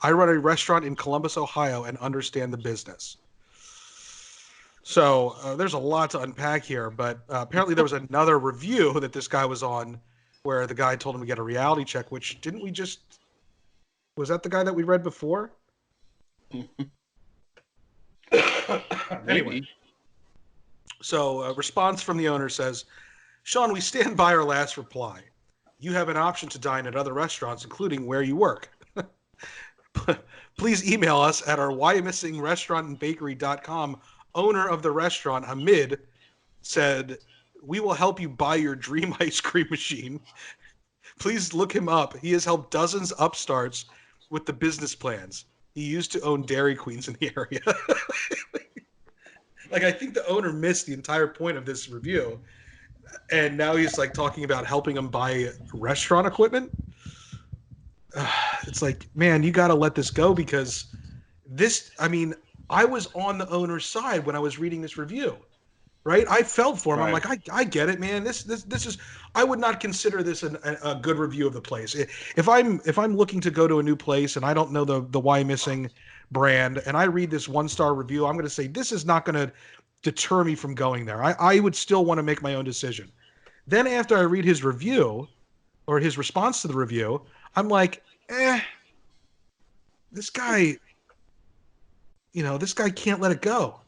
I run a restaurant in Columbus, Ohio, and understand the business. So there's a lot to unpack here, but apparently there was another review that this guy was on where the guy told him to get a reality check, which was that the guy that we read before? Anyway. So a response from the owner says, Sean, we stand by our last reply. You have an option to dine at other restaurants, including where you work. Please email us at our whymissingrestaurantandbakery.com. Owner of the restaurant, Hamid, said, we will help you buy your dream ice cream machine. Please look him up. He has helped dozens upstarts with the business plans. He used to own Dairy Queens in the area. Like, I think the owner missed the entire point of this review. And now he's like talking about helping him buy restaurant equipment. It's like, man, you got to let this go, because I was on the owner's side when I was reading this review, right? I felt for him. Right. I'm like, I get it, man. This is, I would not consider this a good review of the place. If I'm looking to go to a new place and I don't know the Why Missing brand, and I read this 1-star review, I'm going to say, this is not going to deter me from going there. I would still want to make my own decision. Then after I read his review, or his response to the review, I'm like, this guy can't let it go.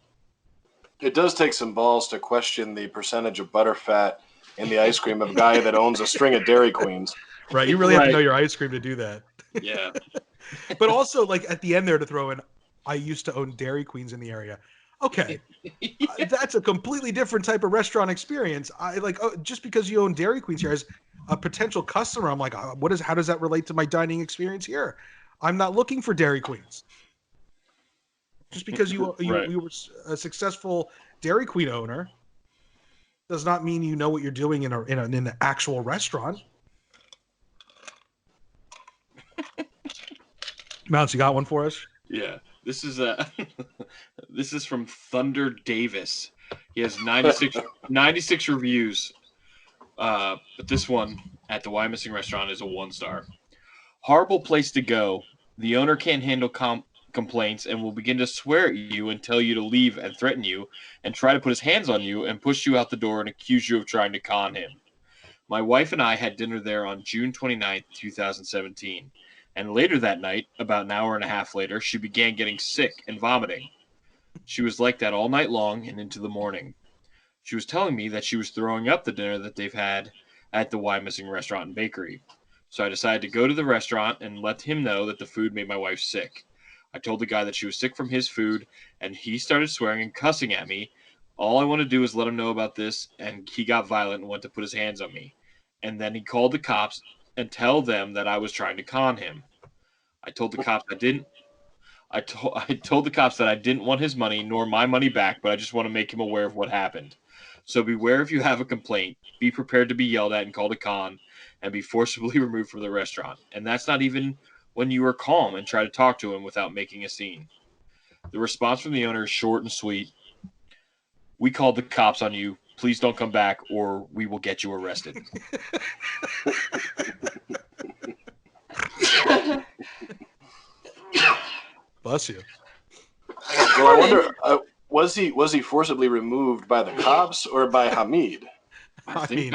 It does take some balls to question the percentage of butterfat in the ice cream of a guy that owns a string of Dairy Queens. Right. You really have to know your ice cream to do that. Yeah. But also, like, at the end there to throw in, I used to own Dairy Queens in the area. Okay. That's a completely different type of restaurant experience. Just because you own Dairy Queens here as a potential customer, I'm like, how does that relate to my dining experience here? I'm not looking for Dairy Queens. Just because you Right. were a successful Dairy Queen owner does not mean you know what you're doing in an actual restaurant. Mountz, you got one for us? Yeah. This is this is from Thunder Davis. He has 96 reviews. But this one at the Why Missing restaurant is a 1-star. Horrible place to go. The owner can't handle complaints and will begin to swear at you and tell you to leave and threaten you and try to put his hands on you and push you out the door and accuse you of trying to con him. My wife and I had dinner there on June 29th, 2017. And later that night, about an hour and a half later, she began getting sick and vomiting. She was like that all night long and into the morning. She was telling me that she was throwing up the dinner that they've had at the Why Missing restaurant and bakery. So I decided to go to the restaurant and let him know that the food made my wife sick. I told the guy that she was sick from his food, and he started swearing and cussing at me. All I want to do is let him know about this, and he got violent and went to put his hands on me. And then he called the cops and tell them that I was trying to con him. I told the cops I told the cops that I didn't want his money nor my money back, but I just want to make him aware of what happened. So beware if you have a complaint. Be prepared to be yelled at and called a con and be forcibly removed from the restaurant. And that's not even when you are calm and try to talk to him without making a scene. The response from the owner is short and sweet. We called the cops on you. Please don't come back or we will get you arrested. Bless you. Well, I wonder, was he forcibly removed by the cops or by Hamid? I think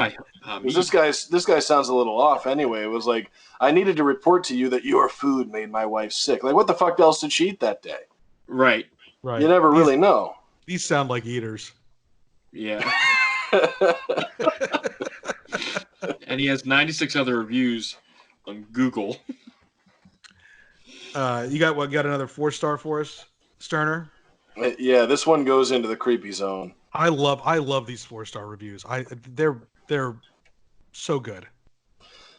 This guy sounds a little off anyway. It was like, I needed to report to you that your food made my wife sick. Like, what the fuck else did she eat that day? Right. Right. You never really know. These sound like eaters. Yeah. And he has 96 other reviews on Google. You got another 4-star for us, Sterner? Yeah, this one goes into the creepy zone. I love these 4-star reviews. They're so good.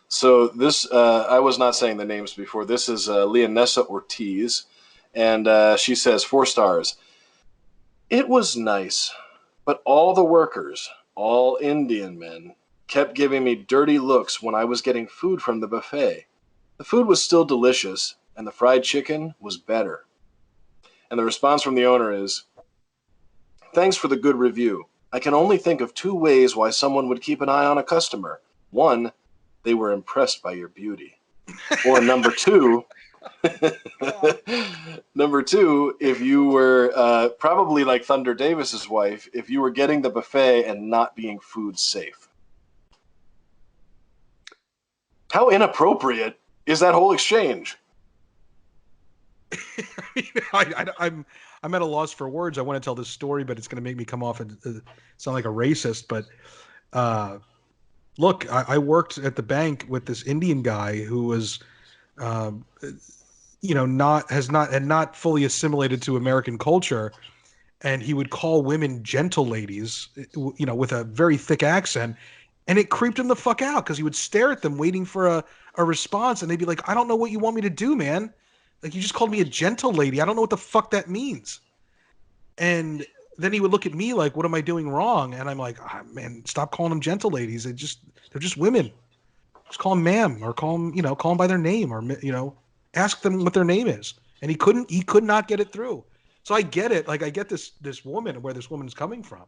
So this, I was not saying the names before. This is Leonessa Ortiz, and she says 4 stars. It was nice, but all the workers, all Indian men, kept giving me dirty looks when I was getting food from the buffet. The food was still delicious, and the fried chicken was better. And the response from the owner is, thanks for the good review. I can only think of 2 ways why someone would keep an eye on a customer. 1, they were impressed by your beauty. Or number 2, if you were probably like Thunder Davis's wife, if you were getting the buffet and not being food safe. How inappropriate is that whole exchange? I'm at a loss for words. I want to tell this story, but it's going to make me come off and sound like a racist. But look, I worked at the bank with this Indian guy who was, not fully assimilated to American culture, and he would call women gentle ladies, with a very thick accent, and it creeped him the fuck out because he would stare at them waiting for a response, and they'd be like, "I don't know what you want me to do, man. Like, you just called me a gentle lady. I don't know what the fuck that means." And then he would look at me like, "What am I doing wrong?" And I'm like, "Man, stop calling them gentle ladies. They're just women. Just call them ma'am, or call them by their name, or ask them what their name is." And he could not get it through. So I get it. Like, I get this woman, where this woman's coming from.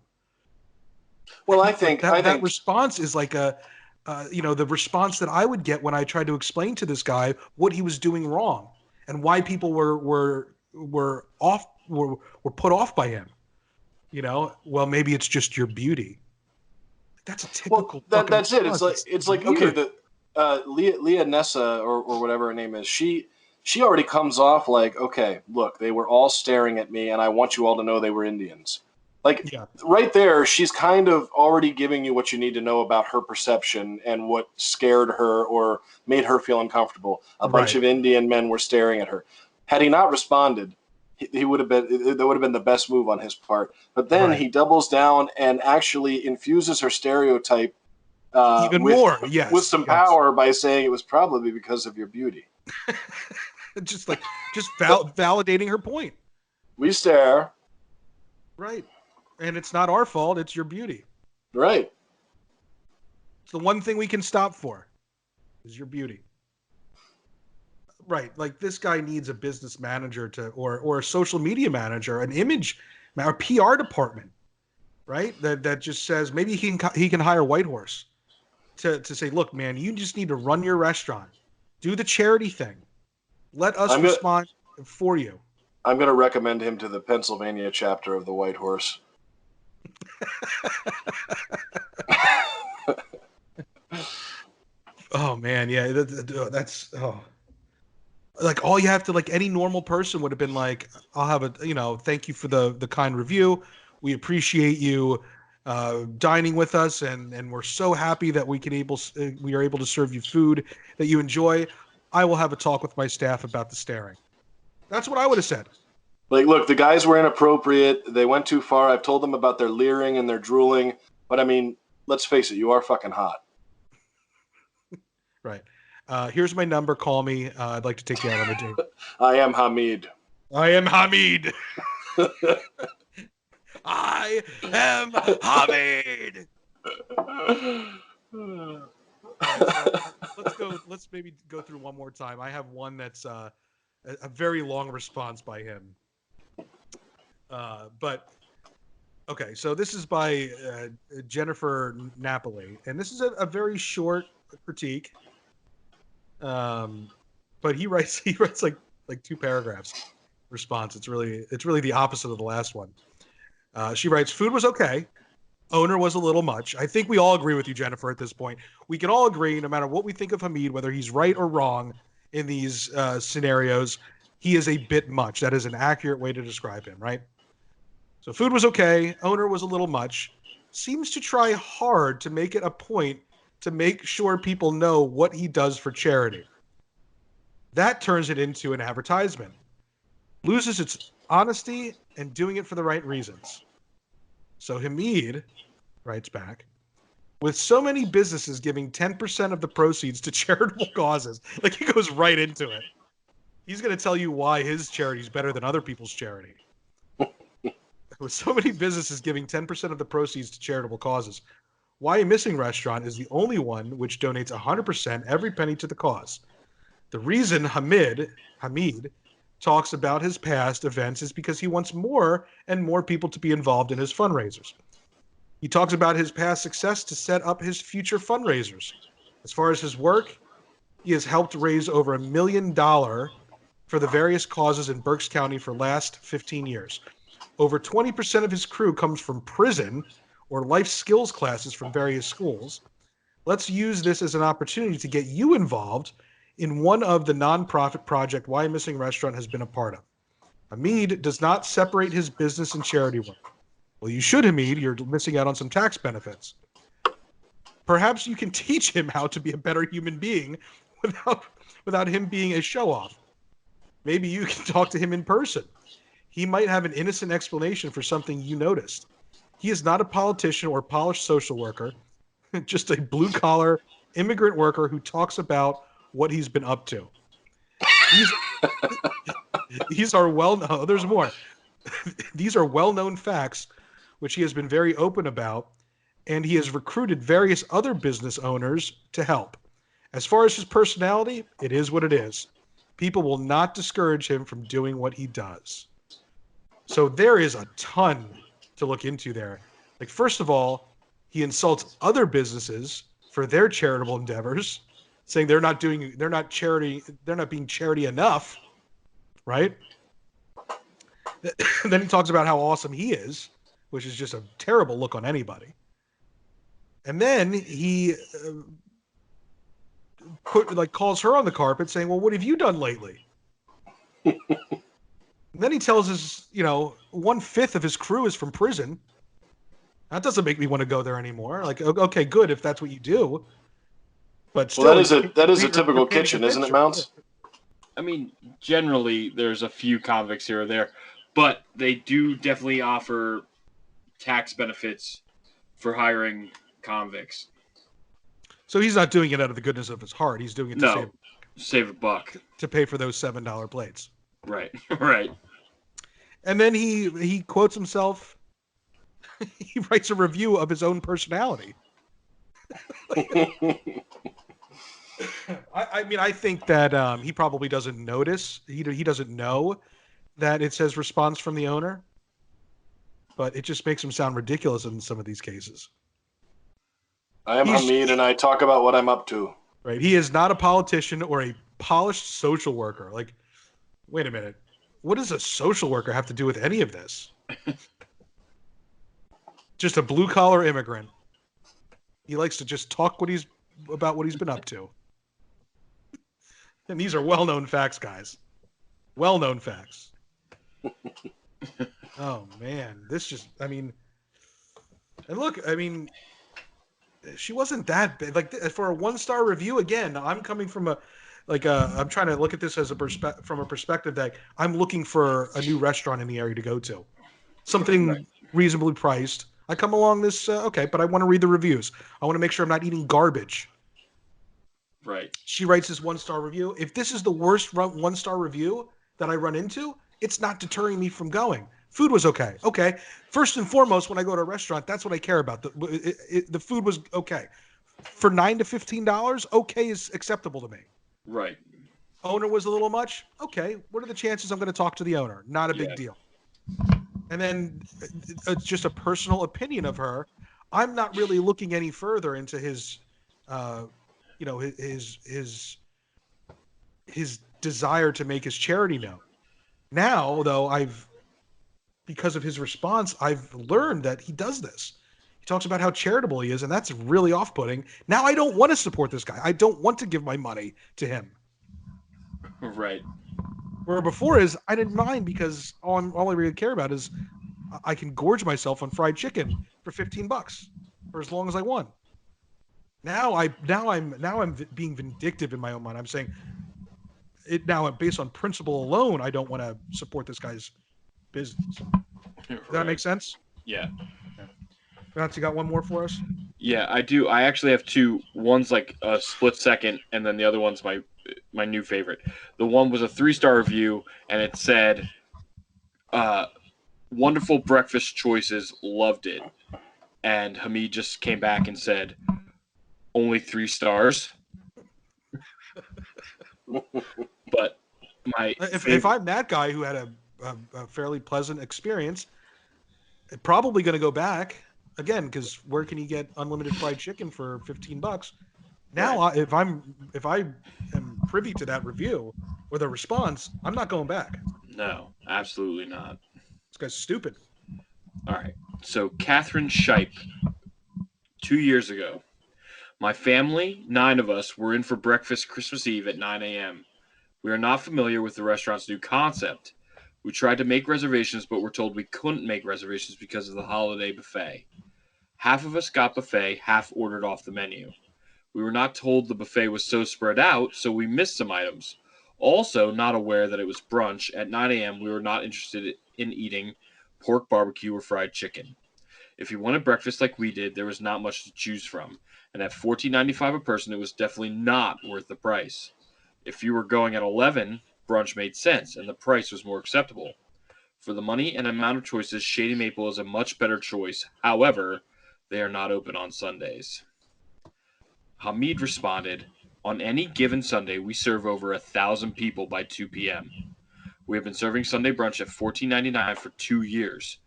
Well, I think that response is like the response that I would get when I tried to explain to this guy what he was doing wrong and why people were put off by him. Well, maybe it's just your beauty. That's a typical. Well, that's response. it. It's like weird. Okay, Leah Nessa or whatever her name is. She already comes off like, okay, look, they were all staring at me, and I want you all to know they were Indians. Like, right there, she's kind of already giving you what you need to know about her perception and what scared her or made her feel uncomfortable. A bunch of Indian men were staring at her. Had he not responded, that would have been the best move on his part. But then he doubles down and actually infuses her stereotype with some power by saying it was probably because of your beauty. just validating her point. We stare. Right. And it's not our fault. It's your beauty. Right. It's the one thing we can stop for is your beauty. Right. Like this guy needs a business manager or a social media manager, an image, a PR department, right? That just says maybe he can hire Whitehorse to say, look, man, you just need to run your restaurant, do the charity thing, let us respond for you. I'm going to recommend him to the Pennsylvania chapter of the White Horse. Oh man, yeah, that's like all you have to, like any normal person would have been like, I'll have thank you for the kind review. We appreciate you dining with us, and we're so happy that we are able to serve you food that you enjoy. I will have a talk with my staff about the staring. That's what I would have said. Like, look, the guys were inappropriate. They went too far. I've told them about their leering and their drooling. But, I mean, let's face it. You are fucking hot. Right. Here's my number. Call me. I'd like to take you out on a date. I am Hamid. I am Hamid. I am Hamid. Let's maybe go through one more time. I have one that's a very long response by him. But okay, so this is by Jennifer Napoli, and this is a very short critique. But he writes like 2 paragraphs response. It's really the opposite of the last one. She writes, food was okay. Owner was a little much. I think we all agree with you, Jennifer, at this point. We can all agree, no matter what we think of Hamid, whether he's right or wrong in these scenarios, he is a bit much. That is an accurate way to describe him, right? So food was okay. Owner was a little much. Seems to try hard to make it a point to make sure people know what he does for charity. That turns it into an advertisement. Loses its honesty and doing it for the right reasons. So Hamid writes back, with so many businesses giving 10% of the proceeds to charitable causes, like he goes right into it. He's going to tell you why his charity is better than other people's charity. With so many businesses giving 10% of the proceeds to charitable causes, Why a Missing Restaurant is the only one which donates 100% every penny to the cause. The reason Hamid talks about his past events is because he wants more and more people to be involved in his fundraisers. He talks about his past success to set up his future fundraisers. As far as his work, he has helped raise over $1 million for the various causes in Berks County for the last 15 years. Over 20% of his crew comes from prison or life skills classes from various schools. Let's use this as an opportunity to get you involved in one of the nonprofit project Why a Missing Restaurant has been a part of. Hamid does not separate his business and charity work. Well, you should, Hamid. You're missing out on some tax benefits. Perhaps you can teach him how to be a better human being without him being a show-off. Maybe you can talk to him in person. He might have an innocent explanation for something you noticed. He is not a politician or polished social worker, just a blue-collar immigrant worker who talks about what he's been up to. These are there's more. These are well-known facts, which he has been very open about, and he has recruited various other business owners to help. As far as his personality, it is what it is. People will not discourage him from doing what he does. So there is a ton to look into there. Like, first of all, he insults other businesses for their charitable endeavors, saying they're not being charity enough, right? Then he talks about how awesome he is, which is just a terrible look on anybody. And then he calls her on the carpet saying, well, what have you done lately? Then he tells us, 1/5 of his crew is from prison. That doesn't make me want to go there anymore. Like, okay, good if that's what you do. But still, well, that is a typical kitchen, isn't it, Mountz? I mean, generally, there's a few convicts here or there, but they do definitely offer tax benefits for hiring convicts. So he's not doing it out of the goodness of his heart. He's doing it to save a buck. To pay for those $7 plates. Right, right. And then he quotes himself. He writes a review of his own personality. I mean, I think that he probably doesn't notice. He doesn't know that it says response from the owner, but it just makes him sound ridiculous in some of these cases. I am Hamid, and I talk about what I'm up to. Right. He is not a politician or a polished social worker. Like, wait a minute. What does a social worker have to do with any of this? Just a blue-collar immigrant. He likes to just talk about what he's been up to. And these are well-known facts, guys. Well-known facts. Oh, man. I mean, and look, I mean, she wasn't that bad. Like, for a 1-star review, again, I'm coming from I'm trying to look at this as from a perspective that I'm looking for a new restaurant in the area to go to. Something reasonably priced. I come along this, okay, but I want to read the reviews. I want to make sure I'm not eating garbage. Right. She writes this 1-star review. If this is the worst 1-star review that I run into, it's not deterring me from going. Food was okay. Okay. First and foremost, when I go to a restaurant, that's what I care about. The food was okay. For $9 to $15, okay is acceptable to me. Right. Owner was a little much. Okay. What are the chances I'm going to talk to the owner? Not a big deal. And then it's just a personal opinion of her. I'm not really looking any further into his desire to make his charity known. Now, though, because of his response, I've learned that he does this. He talks about how charitable he is, and that's really off-putting. Now I don't want to support this guy. I don't want to give my money to him. Right. Where before I didn't mind because all I really care about is I can gorge myself on fried chicken for $15 for as long as I want. Now I'm being vindictive in my own mind. I'm saying it now based on principle alone. I don't want to support this guy's business. Does that make sense? Yeah. Mountz, you got one more for us? Yeah, I do. I actually have two. One's like a split second, and then the other one's my new favorite. The one was a 3-star review, and it said, "Wonderful breakfast choices, loved it." And Hamid just came back and said, "Only 3 stars." But if I'm that guy who had a fairly pleasant experience, probably going to go back again because where can you get unlimited fried chicken for $15? Now, right. If I am privy to that review or the response, I'm not going back. No, absolutely not. This guy's stupid. All right. So Catherine Shipe, 2 years ago, my family, 9 of us, were in for breakfast Christmas Eve at 9 a.m. We are not familiar with the restaurant's new concept. We tried to make reservations, but were told we couldn't make reservations because of the holiday buffet. Half of us got buffet, half ordered off the menu. We were not told the buffet was so spread out, so we missed some items. Also, not aware that it was brunch, at 9 a.m. we were not interested in eating pork barbecue or fried chicken. If you wanted breakfast like we did, there was not much to choose from, and at $14.95 a person, it was definitely not worth the price. If you were going at 11, brunch made sense, and the price was more acceptable. For the money and amount of choices, Shady Maple is a much better choice. However, they are not open on Sundays. Hamid responded, on any given Sunday, we serve over 1,000 people by 2 p.m. We have been serving Sunday brunch at $14.99 for 2 years.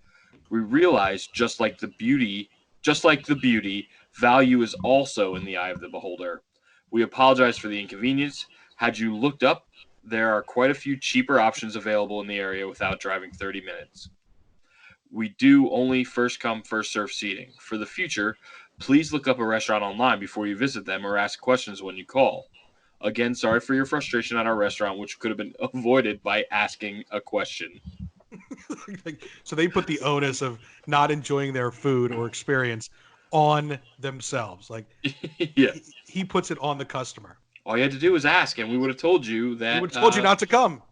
We realize, just like the beauty, value is also in the eye of the beholder. We apologize for the inconvenience. Had you looked up, there are quite a few cheaper options available in the area without driving 30 minutes. We do only first come, first serve seating. For the future, please look up a restaurant online before you visit them or ask questions when you call. Again, sorry for your frustration at our restaurant, which could have been avoided by asking a question. So they put the onus of not enjoying their food or experience on themselves. Like, yes. He puts it on the customer. All you had to do was ask, and we would have told you that. We would have told you not to come.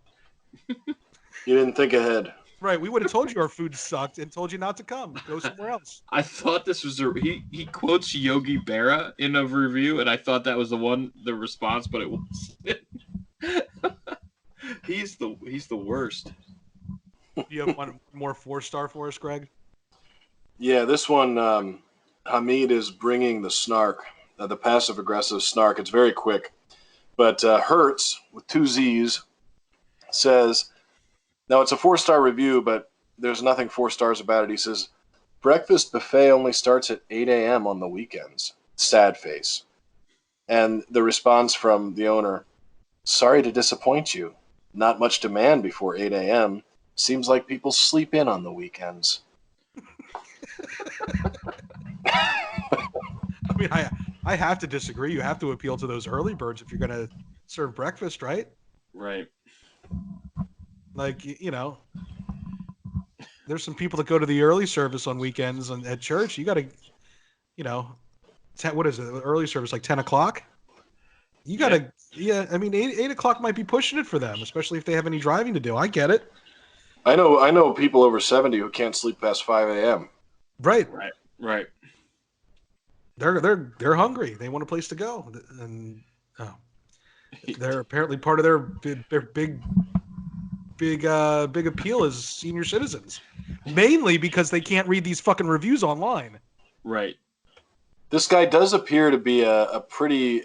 You didn't think ahead. Right. We would have told you our food sucked and told you not to come. Go somewhere else. I thought this was he quotes Yogi Berra in a review, and I thought that was the response, but it wasn't. He's the worst. Do you have one more 4-star for us, Greg? Yeah, this one, Hamid is bringing the snark, the passive aggressive snark. It's very quick. But Hertz, with 2 Z's, says, now it's a 4-star review, but there's nothing 4 stars about it. He says, breakfast buffet only starts at 8 a.m. on the weekends. Sad face. And the response from the owner, sorry to disappoint you. Not much demand before 8 a.m. Seems like people sleep in on the weekends. I mean, I have to disagree. You have to appeal to those early birds if you're going to serve breakfast, right? Right. Like, there's some people that go to the early service on weekends and at church. You got to, what is it? Early service, like 10 o'clock? You got to, I mean, 8 o'clock might be pushing it for them, especially if they have any driving to do. I get it. I know people over 70 who can't sleep past 5 a.m. Right. Right. They're hungry. They want a place to go. And they're apparently part of their big appeal is senior citizens, mainly because they can't read these fucking reviews online. Right. This guy does appear to be a pretty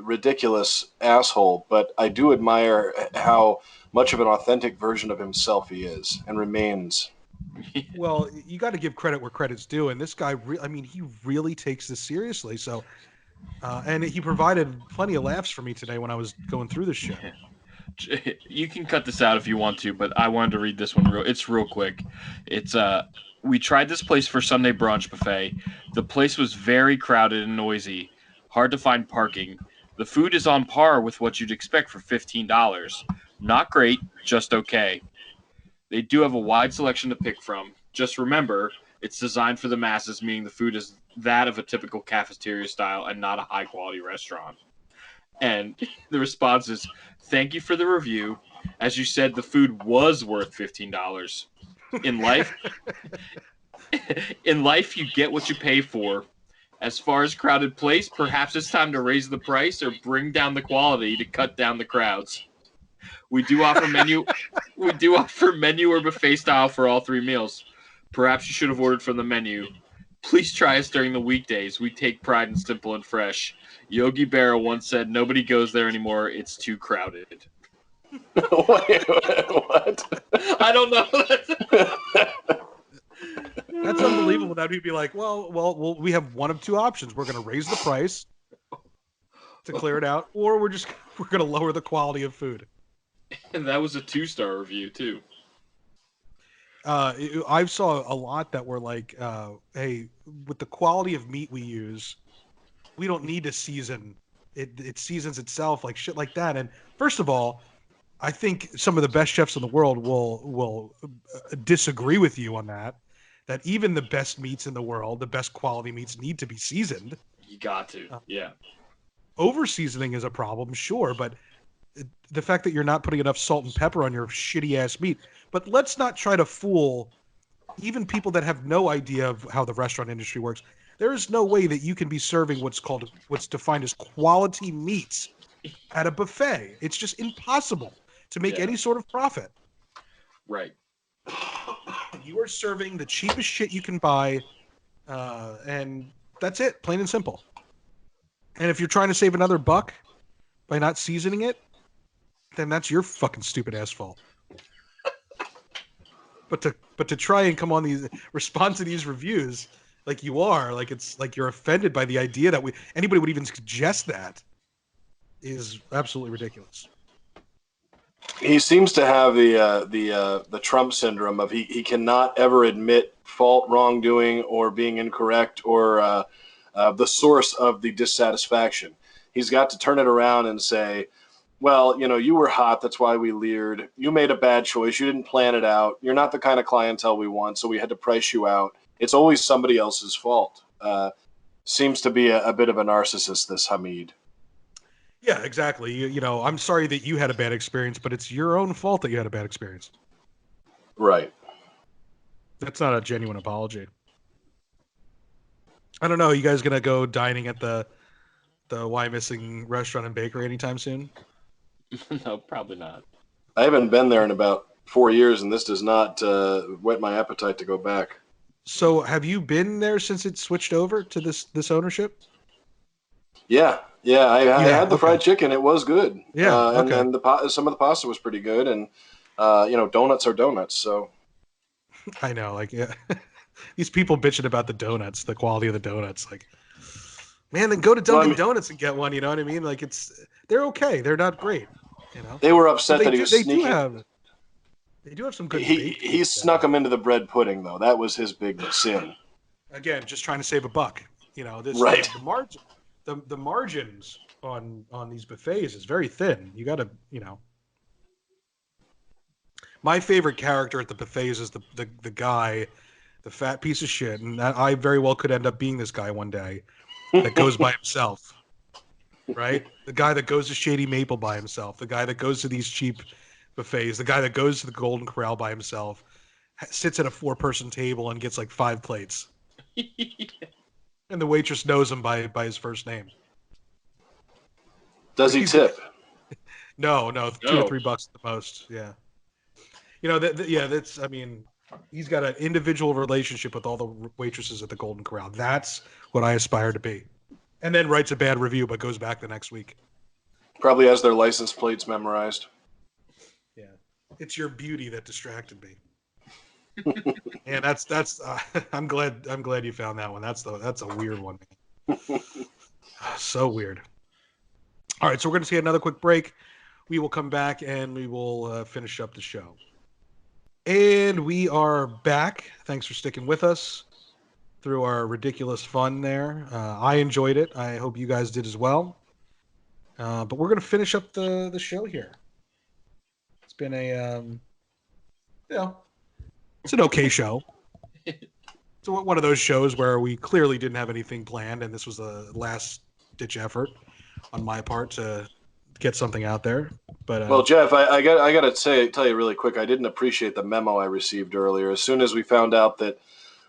ridiculous asshole, but I do admire how much of an authentic version of himself he is and remains. Well, you got to give credit where credit's due, and this guy, he really takes this seriously. So, and he provided plenty of laughs for me today when I was going through this shit. You can cut this out if you want to, but I wanted to read this one it's real quick. It's we tried this place for Sunday brunch buffet. The place was very crowded and noisy, hard to find parking. The food is on par with what you'd expect for $15. Not great, just okay. They do have a wide selection to pick from. Just remember, it's designed for the masses, meaning the food is that of a typical cafeteria style and not a high quality restaurant. And the response is, thank you for the review. As you said, the food was worth $15. In life, you get what you pay for. As far as crowded place, perhaps it's time to raise the price or bring down the quality to cut down the crowds. We do offer menu or buffet style for all 3 meals. Perhaps you should have ordered from the menu. Please try us during the weekdays. We take pride in simple and fresh. Yogi Berra once said, nobody goes there anymore. It's too crowded. Wait, what? I don't know. That's unbelievable. That he'd be like, well, we have one of 2 options. We're going to raise the price to clear it out, or we're going to lower the quality of food. And that was a 2-star review too. I saw a lot that were like, hey, with the quality of meat we use, we don't need to season it. It seasons itself, like shit like that. And first of all, I think some of the best chefs in the world will disagree with you on that. That even the best meats in the world, the best quality meats, need to be seasoned. You got to, yeah. Over seasoning is a problem, sure, but the fact that you're not putting enough salt and pepper on your shitty ass meat. But let's not try to fool even people that have no idea of how the restaurant industry works. There is no way that you can be serving what's defined as quality meats at a buffet. It's just impossible to make any sort of profit. Right. You are serving the cheapest shit you can buy, and that's it, plain and simple. And if you're trying to save another buck by not seasoning it, then that's your fucking stupid ass fault. But to try and come on respond to these reviews like you are, like it's like you're offended by the idea that anybody would even suggest that is absolutely ridiculous. He seems to have the Trump syndrome of he cannot ever admit fault, wrongdoing, or being incorrect, or the source of the dissatisfaction. He's got to turn it around and say, well, you were hot. That's why we leered. You made a bad choice. You didn't plan it out. You're not the kind of clientele we want, so we had to price you out. It's always somebody else's fault. Seems to be a bit of a narcissist, this Hamid. Yeah, exactly. I'm sorry that you had a bad experience, but it's your own fault that you had a bad experience. Right. That's not a genuine apology. I don't know. You guys gonna go dining at the Why Missing restaurant and bakery anytime soon? No, probably not. I haven't been there in about 4 years, and this does not whet my appetite to go back. So have you been there since it switched over to this ownership? Yeah, I had the okay. fried chicken. It was good. Yeah, okay. And some of the pasta was pretty good, and donuts are donuts. So I know, like, yeah. These people bitching about the donuts, the quality of the donuts. Like, man, then go to Dunkin' Donuts and get one. You know what I mean? Like, they're okay. They're not great. You know. they were upset that he was They sneaking. They do have some good. He snuck them into the bread pudding though. That was his big sin. Again, just trying to save a buck. You know, right. The margins on these buffets is very thin. You got to, My favorite character at the buffets is the guy, the fat piece of shit, and I very well could end up being this guy one day that goes by himself. Right? The guy that goes to Shady Maple by himself, the guy that goes to these cheap buffets, the guy that goes to the Golden Corral by himself, sits at a 4-person table and gets like 5 plates. And the waitress knows him by his first name. Does he tip? No, $2 or $3 at the most. Yeah. That's. I mean, he's got an individual relationship with all the waitresses at the Golden Corral. That's what I aspire to be. And then writes a bad review, but goes back the next week. Probably has their license plates memorized. Yeah, it's your beauty that distracted me. And that's. I'm glad you found that one. That's a weird one. So weird. All right, so we're going to take another quick break. We will come back and we will finish up the show. And we are back. Thanks for sticking with us through our ridiculous fun there. I enjoyed it. I hope you guys did as well. But we're going to finish up the show here. It's been it's an okay show. It's one of those shows where we clearly didn't have anything planned, and this was a last-ditch effort on my part to get something out there. But well, Jeff, I got to tell you really quick, I didn't appreciate the memo I received earlier. As soon as we found out that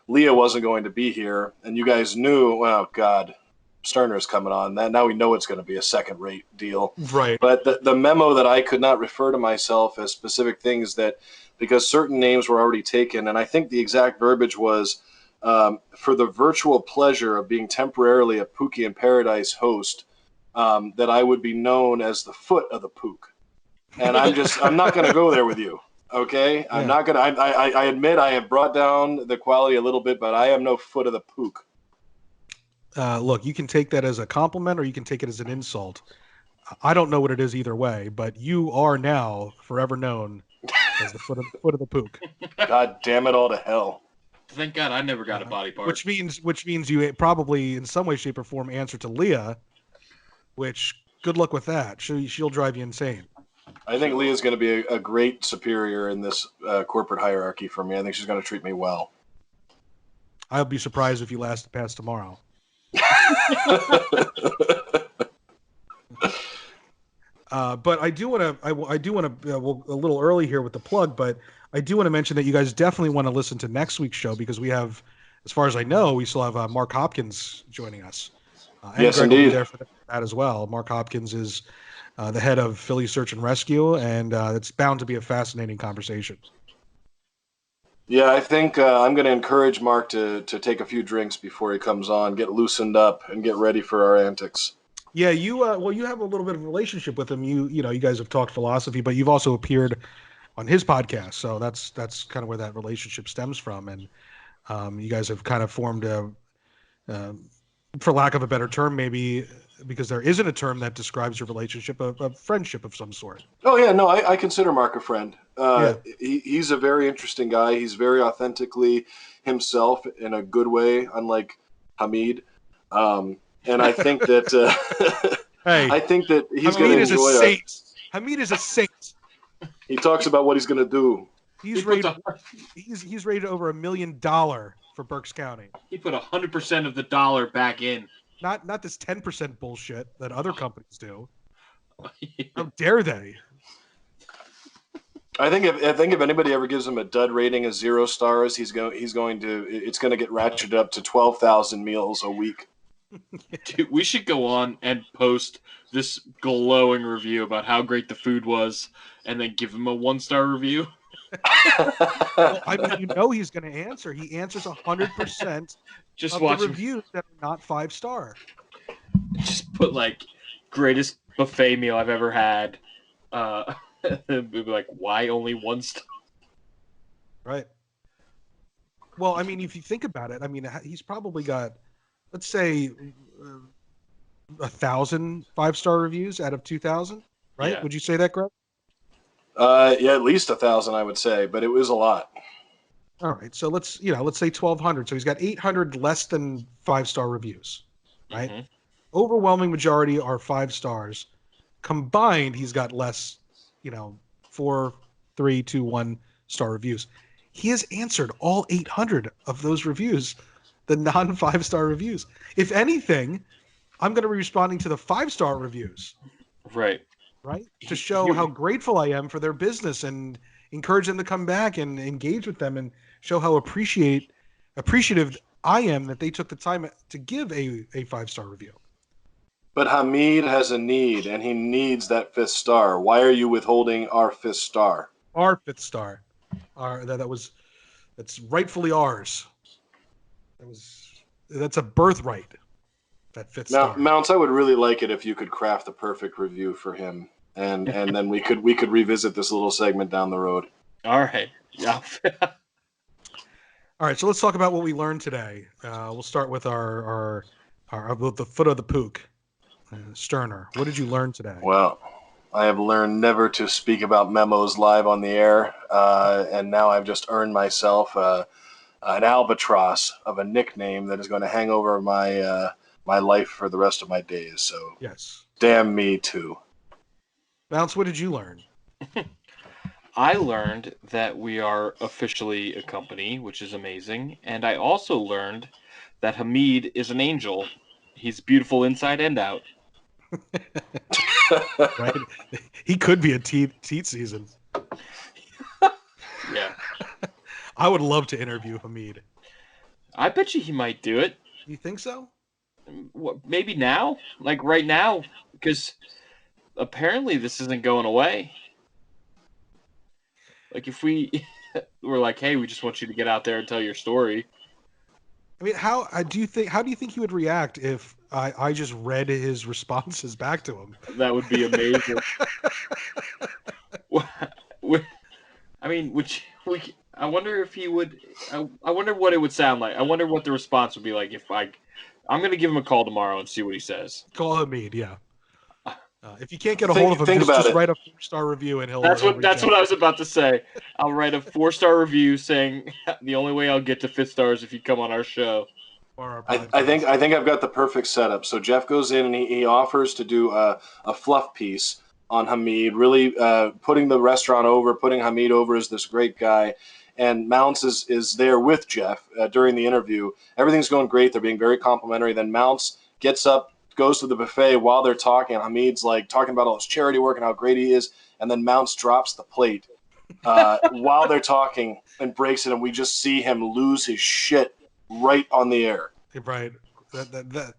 Leah wasn't going to be here, and you guys knew, oh God, Sterner is coming on. Now we know it's going to be a second-rate deal. Right. But the memo that I could not refer to myself as specific things because certain names were already taken, and I think the exact verbiage was for the virtual pleasure of being temporarily a Pookie in Paradise host, that I would be known as the foot of the Pook. And I'm not going to go there with you. Okay. I'm not going to, I admit I have brought down the quality a little bit, but I am no foot of the Pook. Look, you can take that as a compliment or you can take it as an insult. I don't know what it is either way, but you are now forever known as the foot of the Pook. God damn it all to hell. Thank God I never got a body part. Which means you probably in some way, shape, or form answer to Leah, which good luck with that. She'll drive you insane. I think Leah's going to be a great superior in this corporate hierarchy for me. I think she's going to treat me well. I'll be surprised if you last past tomorrow. But I do want to. I do want to. A little early here with the plug, but I do want to mention that you guys definitely want to listen to next week's show because we have, as far as I know, we still have Mark Hopkins joining us. And yes, Greg indeed. will be there for that as well. Mark Hopkins is the head of Philly Search and Rescue, and it's bound to be a fascinating conversation. Yeah, I think I'm going to encourage Mark to take a few drinks before he comes on, get loosened up, and get ready for our antics. Yeah, you you have a little bit of a relationship with him. You guys have talked philosophy, but you've also appeared on his podcast, so that's kind of where that relationship stems from, and you guys have kind of formed a, for lack of a better term, maybe because there isn't a term that describes your relationship, a friendship of some sort. Oh yeah, no, I consider Mark a friend. Yeah. He's a very interesting guy. He's very authentically himself in a good way, unlike Hamid. And I think that hey, I think that he's going to enjoy it. Hamid is a saint. He talks about what he's going to do. He's rated over $1 million for Berks County. He put 100% of the dollar back in. Not this 10% bullshit that other companies do. How dare they? I think if anybody ever gives him a dud rating of 0 stars, it's going to get ratcheted up to 12,000 meals a week. Dude, we should go on and post this glowing review about how great the food was, and then give him a 1-star review. Well, I mean, he's going to answer. He answers 100% Just of the watch him. reviews that are not 5-star. Just put like greatest buffet meal I've ever had. We'd be like, why only 1 star? Right. Well, I mean, if you think about it, I mean, he's probably got, let's say, 1,000 5-star reviews out of 2,000. Right? Yeah. Would you say that, Greg? Yeah, at least 1,000, I would say, but it was a lot. All right. So let's say 1,200. So he's got 800 less than 5-star reviews. Right. Mm-hmm. Overwhelming majority are 5 stars. Combined, he's got less, 4, 3, 2, 1 star reviews. He has answered all 800 of those reviews, the non 5-star reviews. If anything, I'm going to be responding to the 5-star reviews. Right. Right? To show how grateful I am for their business and encourage them to come back and engage with them and show how appreciative I am that they took the time to give a 5-star review. But Hamid has a need, and he needs that 5th star. Why are you withholding our 5th star? Our 5th star. That's rightfully ours. That's a birthright. That 5th star. Mountz, I would really like it if you could craft the perfect review for him, and then we could revisit this little segment down the road. All right. Yeah. All right. So let's talk about what we learned today. We'll start with our the foot of the pook, Sterner. What did you learn today? Well, I have learned never to speak about memos live on the air, and now I've just earned myself an albatross of a nickname that is going to hang over my life for the rest of my days. So yes, damn me too. Mountz, what did you learn? I learned that we are officially a company, which is amazing, and I also learned that Hamid is an angel. He's beautiful inside and out. Right? He could be a teat season. Yeah. I would love to interview Hamid. I bet you he might do it. You think so? Maybe now? Like right now? Because apparently this isn't going away. Like if we were like, hey, we just want you to get out there and tell your story. I mean, how do you think he would react if I just read his responses back to him? That would be amazing. I mean, I wonder if he would. I wonder what it would sound like. I wonder what the response would be like if I'm going to give him a call tomorrow and see what he says. Call Hamid, yeah. If you can't get a hold of him, just write a 4-star review and he'll. That's what I was about to say. I'll write a 4-star review saying the only way I'll get to 5th star is if you come on our show. I think I've got the perfect setup. So Jeff goes in and he offers to do a fluff piece on Hamid, really putting the restaurant over, putting Hamid over as this great guy. And Mountz is there with Jeff during the interview. Everything's going great. They're being very complimentary. Then Mountz gets up, goes to the buffet while they're talking. Hamid's like talking about all his charity work and how great he is. And then Mountz drops the plate while they're talking and breaks it. And we just see him lose his shit right on the air. Right. That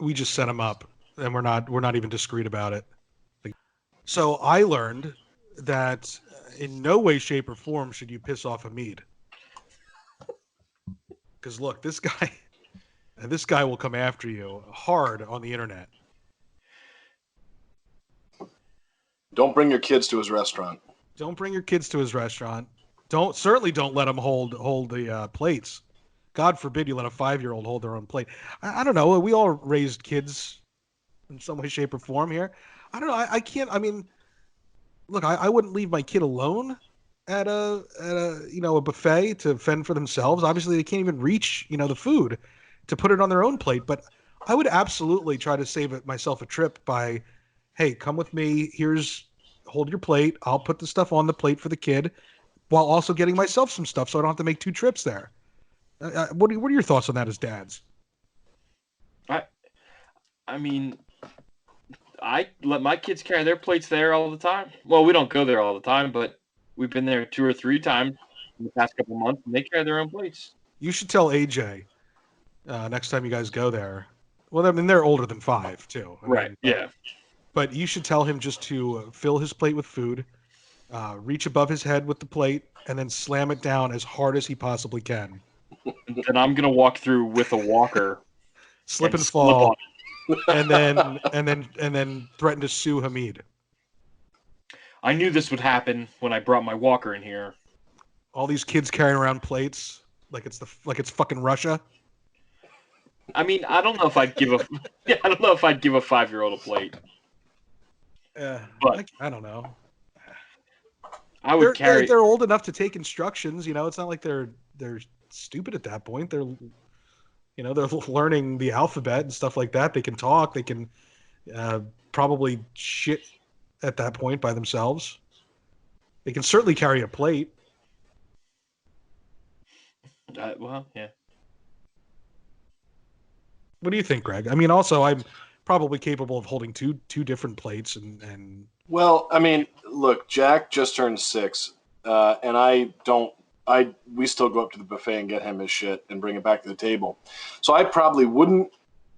we just set him up, and we're not even discreet about it. So I learned that in no way, shape, or form should you piss off Hamid. Because look, this guy will come after you hard on the internet. Don't bring your kids to his restaurant. Don't bring your kids to his restaurant. Certainly don't let them hold the plates. God forbid you let a 5-year-old hold their own plate. I don't know. We all raised kids in some way, shape, or form here. I don't know. I can't. I mean, look, I wouldn't leave my kid alone at a buffet to fend for themselves. Obviously, they can't even reach the food to put it on their own plate. But I would absolutely try to save myself a trip by, hey, come with me. Hold your plate. I'll put the stuff on the plate for the kid, while also getting myself some stuff, so I don't have to make 2 trips there. What are your thoughts on that as dads? I mean, I let my kids carry their plates there all the time. Well, we don't go there all the time, but we've been there 2 or 3 times in the past couple of months, and they carry their own plates. You should tell AJ next time you guys go there. Well, I mean, they're older than 5, too. Right, yeah. But you should tell him just to fill his plate with food, reach above his head with the plate, and then slam it down as hard as he possibly can. Then I'm gonna walk through with a walker, Slip and slip fall, on. and then threaten to sue Hamid. I knew this would happen when I brought my walker in here. All these kids carrying around plates like it's fucking Russia. I mean, I don't know if I'd give a I don't know if I'd give a 5-year-old a plate. But I don't know. I would carry. They're old enough to take instructions. It's not like they're stupid at that point. They're learning the alphabet and stuff like that. They can talk. They can probably shit at that point by themselves. They can certainly carry a plate. Well, yeah. What do you think, Greg? I mean, also, I'm probably capable of holding two different plates and. Well, I mean, look, Jack just turned 6, and we still go up to the buffet and get him his shit and bring it back to the table. So I probably wouldn't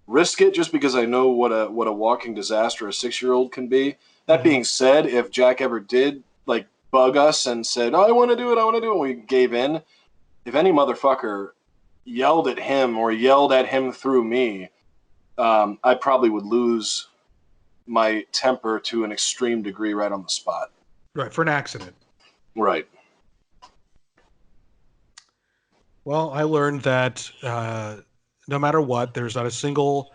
risk it just because I know what a walking disaster a 6-year-old can be. That being said, if Jack ever did like bug us and said, "Oh, I want to do it," and we gave in, if any motherfucker yelled at him or yelled at him through me, I probably would lose my temper to an extreme degree right on the spot. Right, for an accident. Right. Well, I learned that no matter what, there's not a single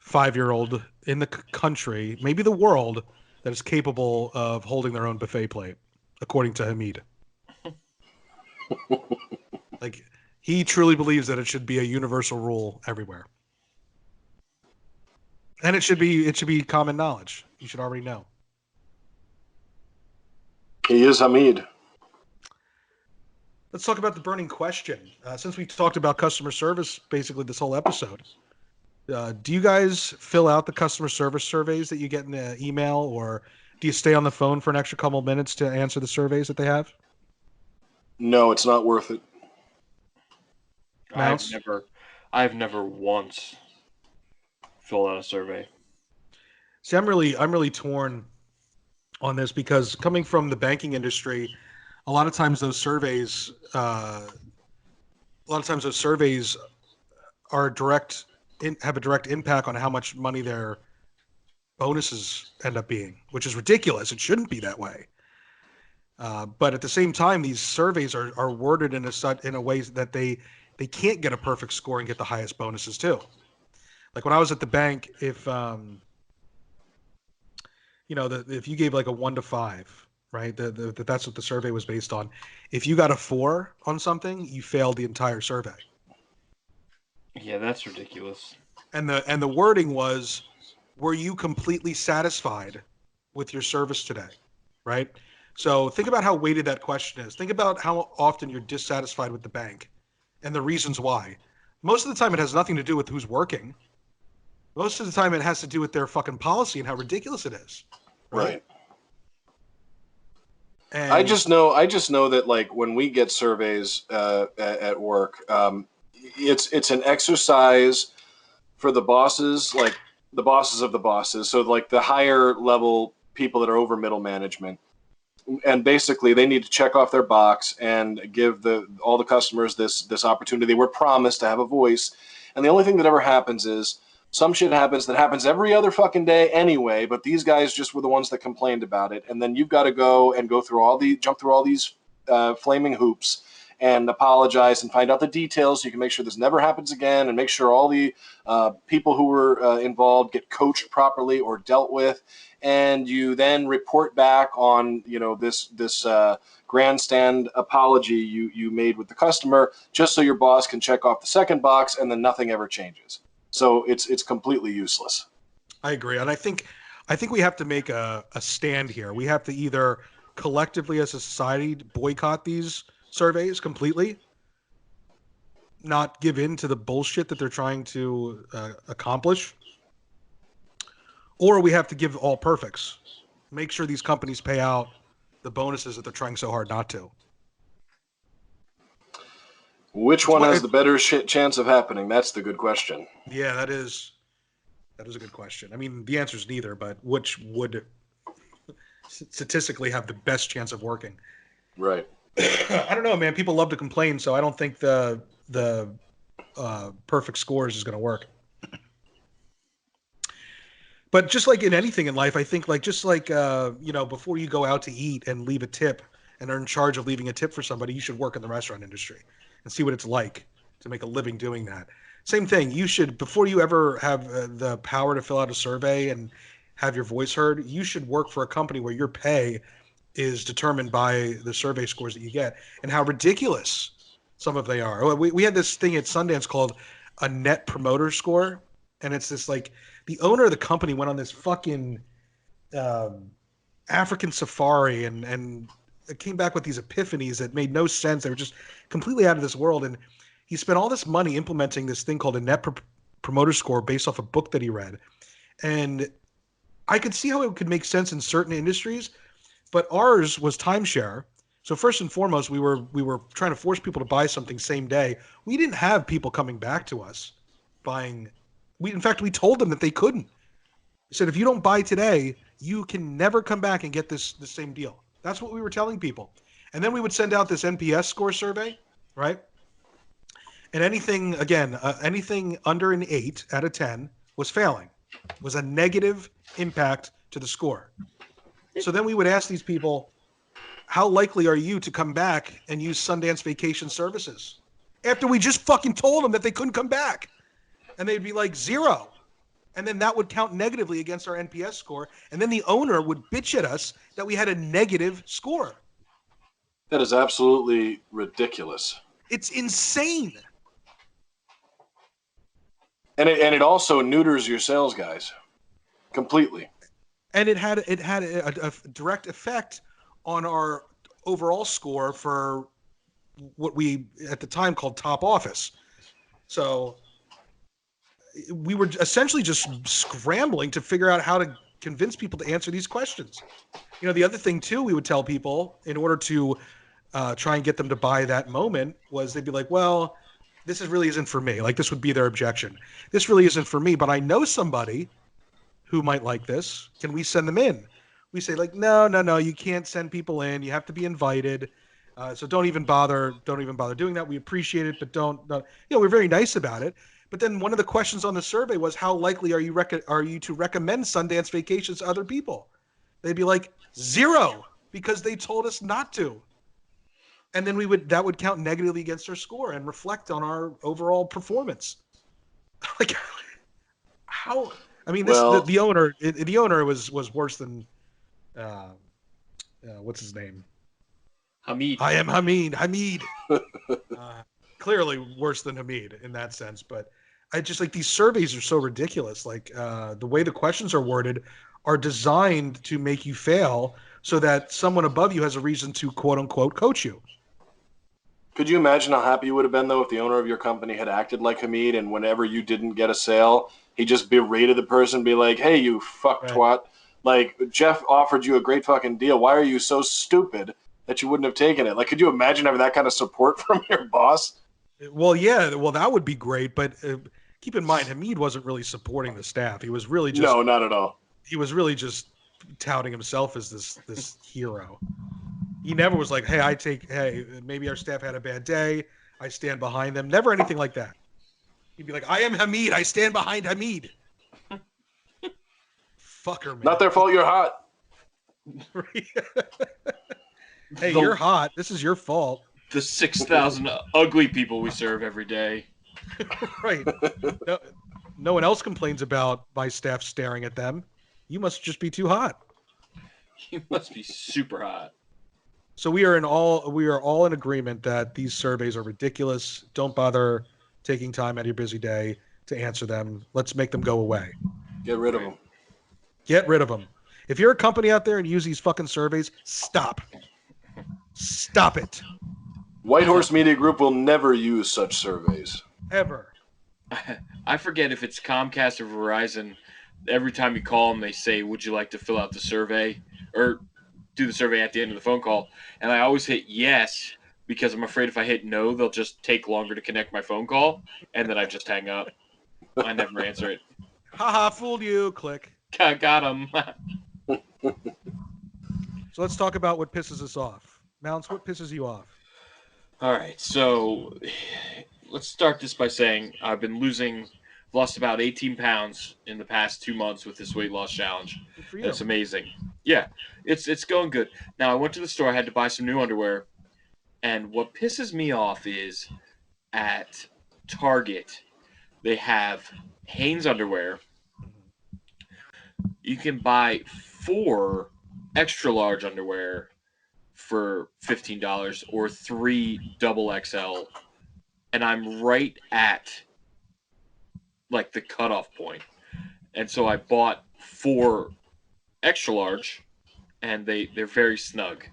5-year-old in the country, maybe the world, that is capable of holding their own buffet plate, according to Hamid. Like, he truly believes that it should be a universal rule everywhere. And it should be common knowledge. You should already know. He is Hamid. Let's talk about the burning question. Since we talked about customer service basically this whole episode, do you guys fill out the customer service surveys that you get in the email, or do you stay on the phone for an extra couple of minutes to answer the surveys that they have? No, it's not worth it. Mountz? I've never once filled out a survey. See, I'm really torn on this because coming from the banking industry, a lot of times those surveys are have a direct impact on how much money their bonuses end up being, which is ridiculous. It shouldn't be that way. But at the same time, these surveys are worded in a way that they can't get a perfect score and get the highest bonuses too. Like when I was at the bank, if if you gave like a 1 to 5, right? That's what the survey was based on. If you got a 4 on something, you failed the entire survey. Yeah, that's ridiculous. And the wording was, were you completely satisfied with your service today? Right? So think about how weighted that question is. Think about how often you're dissatisfied with the bank and the reasons why. Most of the time it has nothing to do with who's working. Most of the time it has to do with their fucking policy and how ridiculous it is. Right. And I just know that like when we get surveys at work, it's an exercise for the bosses, like the bosses of the bosses. So like the higher level people that are over middle management. And basically they need to check off their box and give all the customers this opportunity. They were promised to have a voice. And the only thing that ever happens is some shit happens that happens every other fucking day anyway, but these guys just were the ones that complained about it. And then you've got to jump through all these flaming hoops and apologize and find out the details so you can make sure this never happens again and make sure all the people who were involved get coached properly or dealt with. And you then report back on, this grandstand apology you made with the customer, just so your boss can check off the second box, and then nothing ever changes. So it's completely useless. I agree. And I think we have to make a stand here. We have to either collectively as a society boycott these surveys completely, not give in to the bullshit that they're trying to accomplish, or we have to give all perfects. Make sure these companies pay out the bonuses that they're trying so hard not to. Which one has the better chance of happening? That's the good question. Yeah, that is a good question. I mean, the answer is neither, but which would statistically have the best chance of working. Right. I don't know, man. People love to complain, so I don't think the perfect scores is going to work. But just like in anything in life, I think before you go out to eat and leave a tip and are in charge of leaving a tip for somebody, you should work in the restaurant industry and see what it's like to make a living doing that. Same thing. You should, before you ever have the power to fill out a survey and have your voice heard, you should work for a company where your pay is determined by the survey scores that you get and how ridiculous some of they are. We had this thing at Sundance called a net promoter score. And it's this like the owner of the company went on this fucking African safari and it came back with these epiphanies that made no sense. They were just completely out of this world. And he spent all this money implementing this thing called a net promoter score based off a book that he read. And I could see how it could make sense in certain industries, but ours was timeshare. So first and foremost, we were trying to force people to buy something same day. We didn't have people coming back to us buying. In fact, we told them that they couldn't. We said, if you don't buy today, you can never come back and get the same deal. That's what we were telling people. And then we would send out this NPS score survey, right? And anything under an 8 out of 10 was failing, was a negative impact to the score. So then we would ask these people, how likely are you to come back and use Sundance Vacation Services? After we just fucking told them that they couldn't come back. And they'd be like 0. And then that would count negatively against our NPS score. And then the owner would bitch at us that we had a negative score. That is absolutely ridiculous. It's insane. And it also neuters your sales guys completely. And it had a direct effect on our overall score for what we at the time called top office. So we were essentially just scrambling to figure out how to convince people to answer these questions. You know, the other thing too, we would tell people in order to try and get them to buy that moment was they'd be like, well, this really isn't for me. Like this would be their objection. This really isn't for me, but I know somebody who might like this. Can we send them in? We say like, no, you can't send people in. You have to be invited. So don't even bother doing that. We appreciate it, but don't. We're very nice about it. But then one of the questions on the survey was, how likely are you to recommend Sundance Vacations to other people? They'd be like 0 because they told us not to. And then that would count negatively against our score and reflect on our overall performance. Like how? I mean, the owner was worse than what's his name? Hamid. I am Hamid. Clearly worse than Hamid in that sense, but I just like these surveys are so ridiculous. Like the way the questions are worded are designed to make you fail so that someone above you has a reason to quote unquote coach you. Could you imagine how happy you would have been though if the owner of your company had acted like Hamid and whenever you didn't get a sale, he just berated the person, be like, hey, you fuck twat. Like Jeff offered you a great fucking deal. Why are you so stupid that you wouldn't have taken it? Like, could you imagine having that kind of support from your boss? Well, yeah. Well, that would be great. But keep in mind, Hamid wasn't really supporting the staff. He was really just... No, not at all. He was really just touting himself as this hero. He never was like, hey, maybe our staff had a bad day. I stand behind them. Never anything like that. He'd be like, I am Hamid. I stand behind Hamid. Fucker, man. Not their fault you're hot. Hey, you're hot. This is your fault. The 6,000 ugly people we serve every day. Right. No one else complains about my staff staring at them. You must just be too hot. You must be super hot. So we are all in agreement that these surveys are ridiculous. Don't bother taking time out of your busy day to answer them. Let's make them go away. Get rid of them. Get rid of them. If you're a company out there and use these fucking surveys, stop. Stop it. White Horse Media Group will never use such surveys. Ever. I forget if it's Comcast or Verizon. Every time you call them, they say, would you like to fill out the survey? Or do the survey at the end of the phone call. And I always hit yes, because I'm afraid if I hit no, they'll just take longer to connect my phone call. And then I just hang up. I never answer it. Haha, fooled you. Click. Got him. So let's talk about what pisses us off. Mountz, what pisses you off? All right, so let's start this by saying I've lost about 18 pounds in the past 2 months with this weight loss challenge. Good for And you. it's amazing. Yeah, it's going good. Now I went to the store. I had to buy some new underwear, and what pisses me off is at Target they have Hanes underwear. You can buy 4 extra large underwear for $15 or 3 double XL, and I'm right at like the cutoff point. And so I bought 4 extra large, and they're very snug.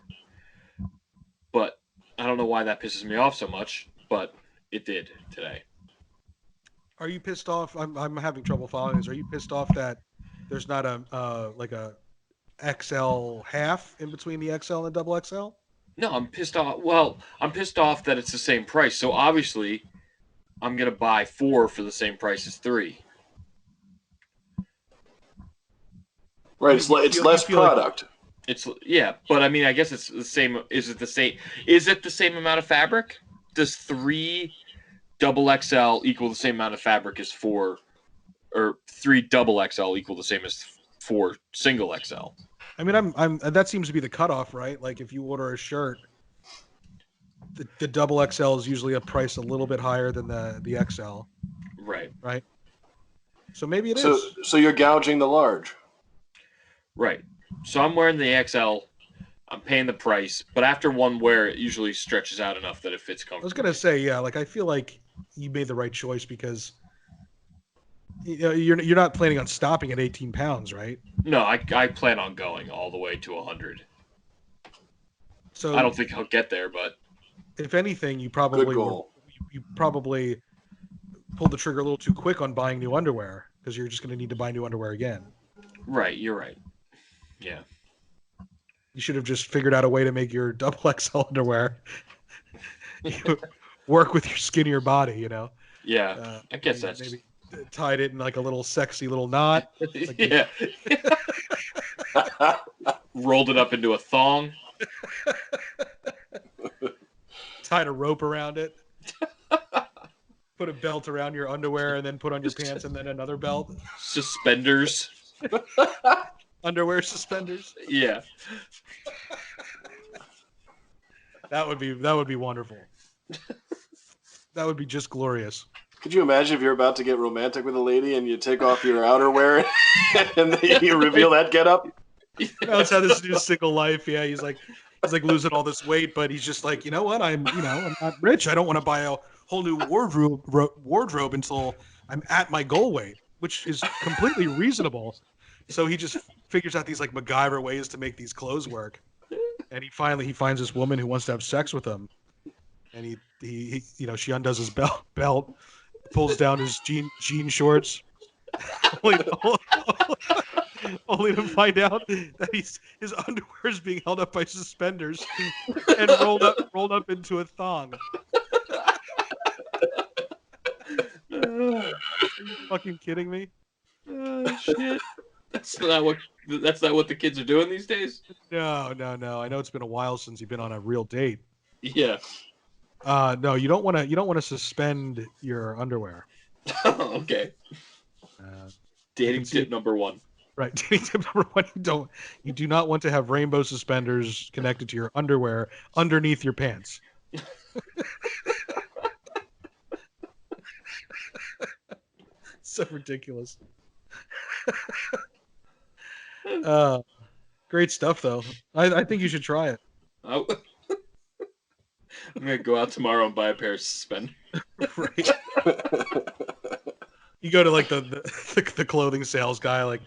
But I don't know why that pisses me off so much, but it did today. Are you pissed off? I'm having trouble following this. Are you pissed off that there's not a like a XL half in between the XL and double XL? No, I'm pissed off. Well, I'm pissed off that it's the same price. So obviously, I'm gonna buy 4 for the same price as 3. Right, it's less product. But I mean, I guess it's the same. Is it the same? Is it the same amount of fabric? Does 3 double XL equal the same amount of fabric as 4, or 3 double XL equal the same as 4 single XL? I mean, I'm that seems to be the cutoff, right? Like if you order a shirt, the double XL is usually a price a little bit higher than the XL. Right. Right. So maybe it is. So you're gouging the large. Right. So I'm wearing the XL. I'm paying the price, but after one wear, it usually stretches out enough that it fits comfortably. I was gonna say, yeah, like I feel like you made the right choice because you're not planning on stopping at 18 pounds, right? No, I plan on going all the way to 100. So I don't think I'll get there, but if anything, you Good probably goal. you probably pulled the trigger a little too quick on buying new underwear because you're just going to need to buy new underwear again. right, you're right. Yeah. You should have just figured out a way to make your double XL underwear work with your skinnier body, you know? Yeah, I guess that's maybe tied it in like a little sexy little knot. Like yeah. Rolled it up into a thong. Tied a rope around it. Put a belt around your underwear and then put on your pants and then another belt. Suspenders. Underwear suspenders. Yeah. That would be wonderful. That would be just glorious. Could you imagine if you're about to get romantic with a lady and you take off your outerwear and then you reveal that getup? That's how this dude's single life. Yeah, he's like losing all this weight, but he's just like, you know what? I'm not rich. I don't want to buy a whole new wardrobe until I'm at my goal weight, which is completely reasonable. So he just figures out these like MacGyver ways to make these clothes work. And he finds this woman who wants to have sex with him. And he she undoes his belt, pulls down his jean shorts, only to find out that his underwear is being held up by suspenders and rolled up into a thong. Are you fucking kidding me? Oh shit. That's not what the kids are doing these days? No. I know it's been a while since you've been on a real date. Yeah. No, you don't want to suspend your underwear. Okay. Dating tip number 1. Right. Dating tip number 1: you do not want to have rainbow suspenders connected to your underwear underneath your pants. So ridiculous. Great stuff, though. I think you should try it. I'm gonna go out tomorrow and buy a pair of suspenders. Right. You go to like the clothing sales guy, like,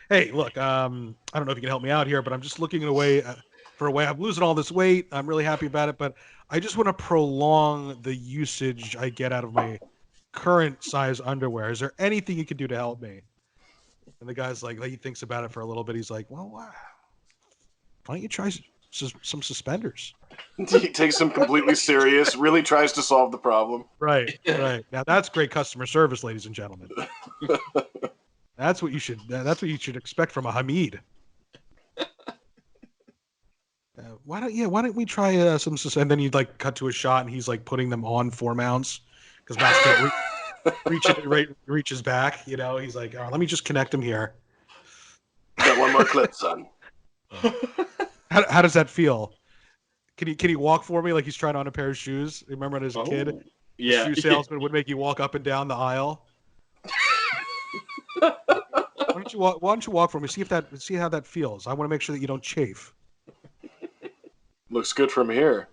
hey, look, I don't know if you can help me out here, but I'm just looking for a way. I'm losing all this weight. I'm really happy about it, but I just want to prolong the usage I get out of my current size underwear. Is there anything you can do to help me? And the guy's like, he thinks about it for a little bit. He's like, well, why don't you try some suspenders? He takes them completely serious, really tries to solve the problem. Right. Now that's great customer service, ladies and gentlemen. That's what you should expect from a Hamid. why don't we try some, and then you'd like cut to a shot and he's like putting them on for Mountz because Mountz can't reach his back. You know, he's like, let me just connect him here. Got one more clip, son. How does that feel? Can he walk for me like he's trying on a pair of shoes? Remember when as a kid, yeah, the shoe salesman would make you walk up and down the aisle. Why don't you walk for me? See how that feels. I want to make sure that you don't chafe. Looks good from here.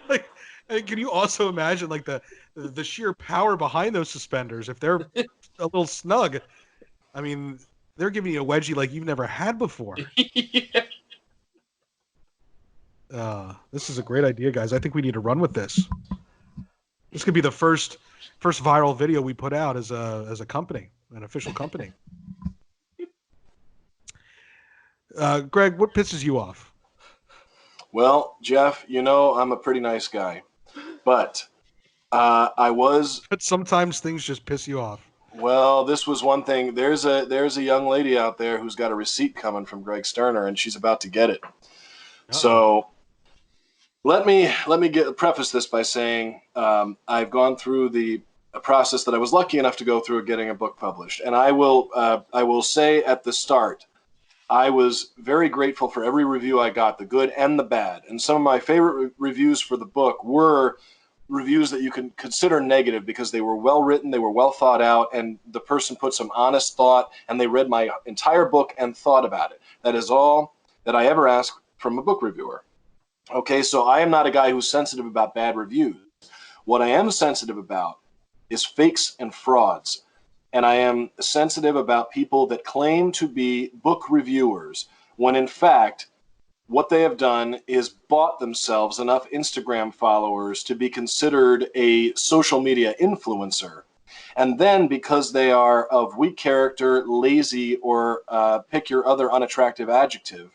Like, and can you also imagine like the sheer power behind those suspenders? If they're a little snug, I mean, they're giving you a wedgie like you've never had before. Yeah. This is a great idea, guys. I think we need to run with this. This could be the first viral video we put out as a company, an official company. Greg, what pisses you off? Well, Jeff, you know I'm a pretty nice guy, but But sometimes things just piss you off. Well, this was one thing. There's a young lady out there who's got a receipt coming from Greg Sterner, and she's about to get it. Uh-oh. So let me preface this by saying I've gone through a process that I was lucky enough to go through getting a book published, and I will say at the start, I was very grateful for every review I got, the good and the bad. And some of my favorite reviews for the book were reviews that you can consider negative because they were well written, they were well thought out, and the person put some honest thought, and they read my entire book and thought about it. That is all that I ever ask from a book reviewer. Okay, so I am not a guy who's sensitive about bad reviews. What I am sensitive about is fakes and frauds. And I am sensitive about people that claim to be book reviewers when in fact what they have done is bought themselves enough Instagram followers to be considered a social media influencer. And then because they are of weak character, lazy, or pick your other unattractive adjective,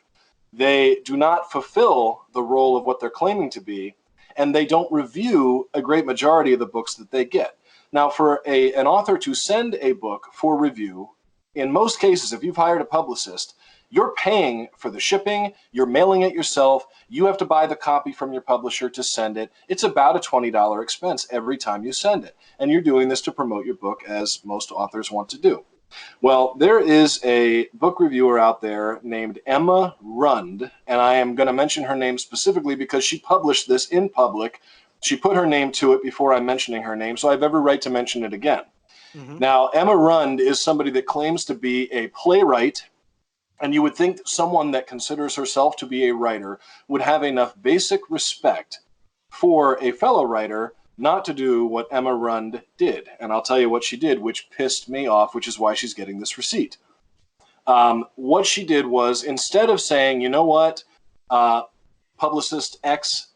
they do not fulfill the role of what they're claiming to be, and they don't review a great majority of the books that they get. Now, for an author to send a book for review, in most cases, if you've hired a publicist, you're paying for the shipping, you're mailing it yourself, you have to buy the copy from your publisher to send it. It's about a $20 expense every time you send it. And you're doing this to promote your book, as most authors want to do. Well, there is a book reviewer out there named Emma Rund, and I am going to mention her name specifically because she published this in public. She put her name to it before I'm mentioning her name, so I have every right to mention it again. Mm-hmm. Now, Emma Rund is somebody that claims to be a playwright, and you would think someone that considers herself to be a writer would have enough basic respect for a fellow writer not to do what Emma Rund did. And I'll tell you what she did, which pissed me off, which is why she's getting this receipt. What she did was, instead of saying, you know what, publicist X,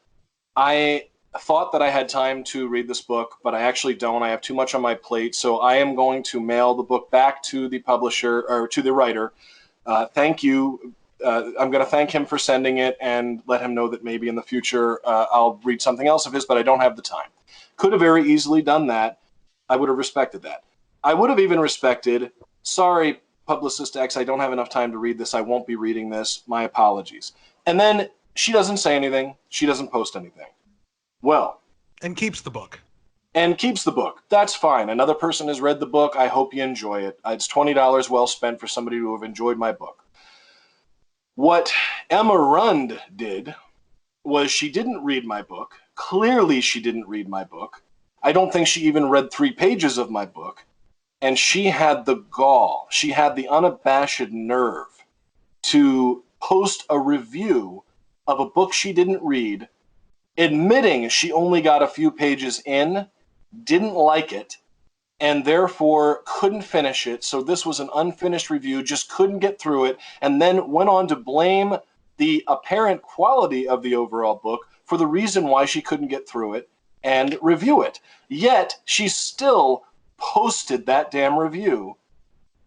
I thought that I had time to read this book, but I actually don't. I have too much on my plate, so I am going to mail the book back to the publisher, or to the writer. Thank you. I'm going to thank him for sending it and let him know that maybe in the future I'll read something else of his, but I don't have the time. Could have very easily done that. I would have respected that. I would have even respected, sorry, publicist X, I don't have enough time to read this. I won't be reading this. My apologies. And then she doesn't say anything. She doesn't post anything. Well. And keeps the book. And keeps the book. That's fine. Another person has read the book. I hope you enjoy it. It's $20 well spent for somebody to have enjoyed my book. What Emma Rund did was she didn't read my book. Clearly she didn't read my book. I don't think she even read 3 pages of my book. And she had the gall, she had the unabashed nerve to post a review of a book she didn't read, admitting she only got a few pages in, didn't like it, and therefore couldn't finish it. So this was an unfinished review, just couldn't get through it, and then went on to blame the apparent quality of the overall book for the reason why she couldn't get through it and review it. Yet she still posted that damn review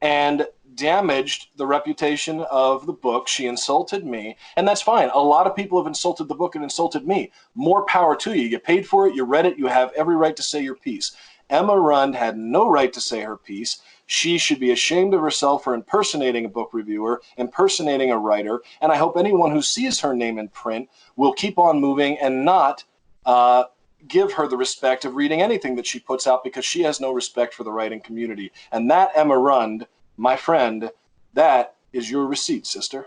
and damaged the reputation of the book. She insulted me, and that's fine. A lot of people have insulted the book and insulted me. More power to you. You paid for it, you read it, you have every right to say your piece. Emma Rund had no right to say her piece. She should be ashamed of herself for impersonating a book reviewer, impersonating a writer, and I hope anyone who sees her name in print will keep on moving and not give her the respect of reading anything that she puts out, because she has no respect for the writing community. And that, Emma Rund, my friend, that is your receipt, sister.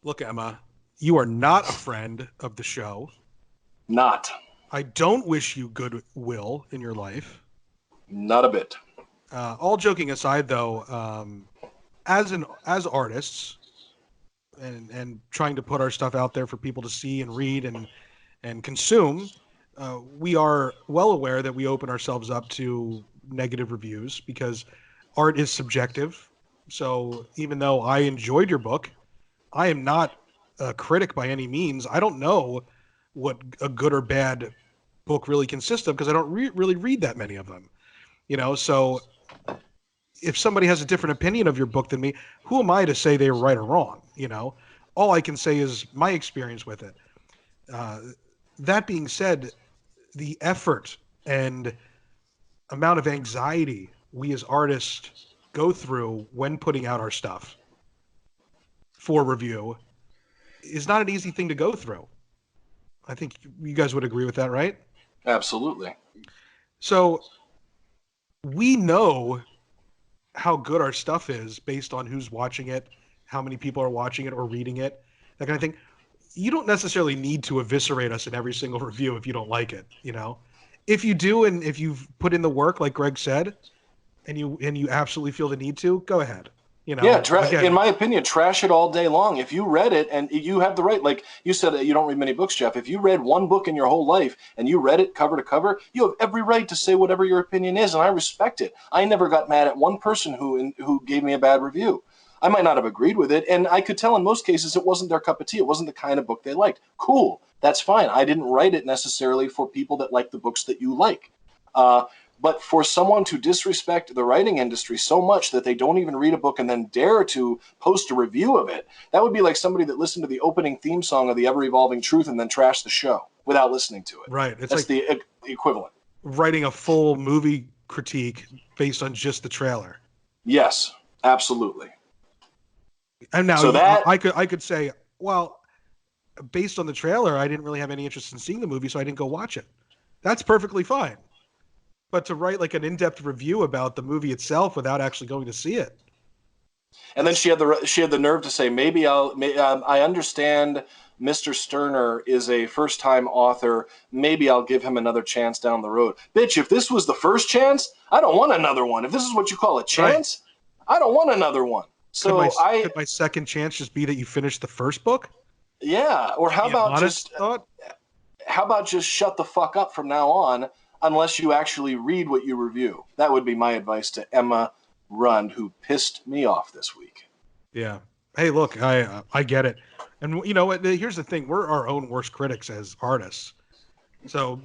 Look, Emma, you are not a friend of the show. Not. I don't wish you goodwill in your life. Not a bit. All joking aside, though, as artists and trying to put our stuff out there for people to see and read and consume, we are well aware that we open ourselves up to negative reviews because art is subjective. So even though I enjoyed your book, I am not a critic by any means. I don't know what a good or bad book really consists of because I don't really read that many of them. So if somebody has a different opinion of your book than me, who am I to say they were right or wrong? All I can say is my experience with it. That being said, the effort and amount of anxiety we as artists go through when putting out our stuff for review is not an easy thing to go through. I think you guys would agree with that, right? Absolutely. So we know how good our stuff is based on who's watching it, how many people are watching it or reading it, that kind of thing. You don't necessarily need to eviscerate us in every single review if you don't like it, If you do, and if you've put in the work, like Greg said, and you absolutely feel the need to, go ahead. Again, in my opinion, trash it all day long. If you read it, and you have the right, like you said, you don't read many books, Jeff. If you read one book in your whole life and you read it cover to cover, you have every right to say whatever your opinion is, and I respect it. I never got mad at one person who gave me a bad review. I might not have agreed with it, and I could tell in most cases it wasn't their cup of tea. It wasn't the kind of book they liked. Cool, that's fine. I didn't write it necessarily for people that like the books that you like. But for someone to disrespect the writing industry so much that they don't even read a book and then dare to post a review of it, that would be like somebody that listened to the opening theme song of The Ever-Evolving Truth and then trashed the show without listening to it. Right. That's like the equivalent. Writing a full movie critique based on just the trailer. Yes, absolutely. And now so I could say, well, based on the trailer, I didn't really have any interest in seeing the movie, so I didn't go watch it. That's perfectly fine. But to write like an in-depth review about the movie itself without actually going to see it. And then she had the nerve to say, I understand Mr. Sterner is a first-time author. Maybe I'll give him another chance down the road. Bitch, if this was the first chance, I don't want another one. If this is what you call a chance, right. I don't want another one. So could my second chance just be that you finished the first book? Yeah. Or how about just shut the fuck up from now on, unless you actually read what you review. That would be my advice to Emma Rund, who pissed me off this week. Yeah. Hey, look, I get it. And you know what? Here's the thing. We're our own worst critics as artists. So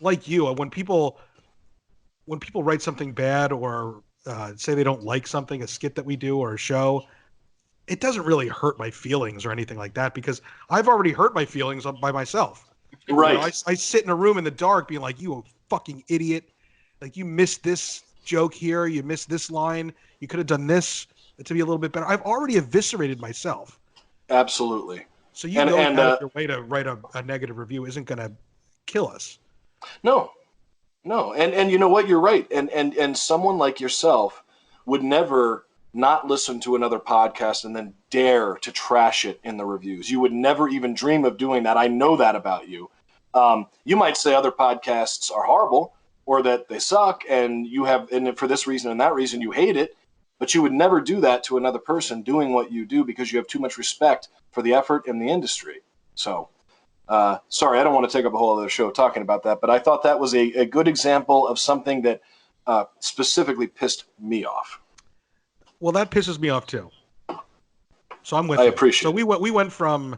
like you, when people write something bad or say they don't like something, a skit that we do or a show, it doesn't really hurt my feelings or anything like that because I've already hurt my feelings by myself. Right. I sit in a room in the dark being like, you a fucking idiot. Like, you missed this joke here. You missed this line. You could have done this to be a little bit better. I've already eviscerated myself. Absolutely. So you know your way to write a negative review isn't going to kill us. No. And you know what? You're right. And someone like yourself would never not listen to another podcast and then dare to trash it in the reviews. You would never even dream of doing that. I know that about you. You might say other podcasts are horrible or that they suck and for this reason and that reason you hate it, but you would never do that to another person doing what you do because you have too much respect for the effort in the industry. So, sorry, I don't want to take up a whole other show talking about that, but I thought that was a good example of something that specifically pissed me off. Well, that pisses me off too. So I'm with you. I appreciate it. So we went from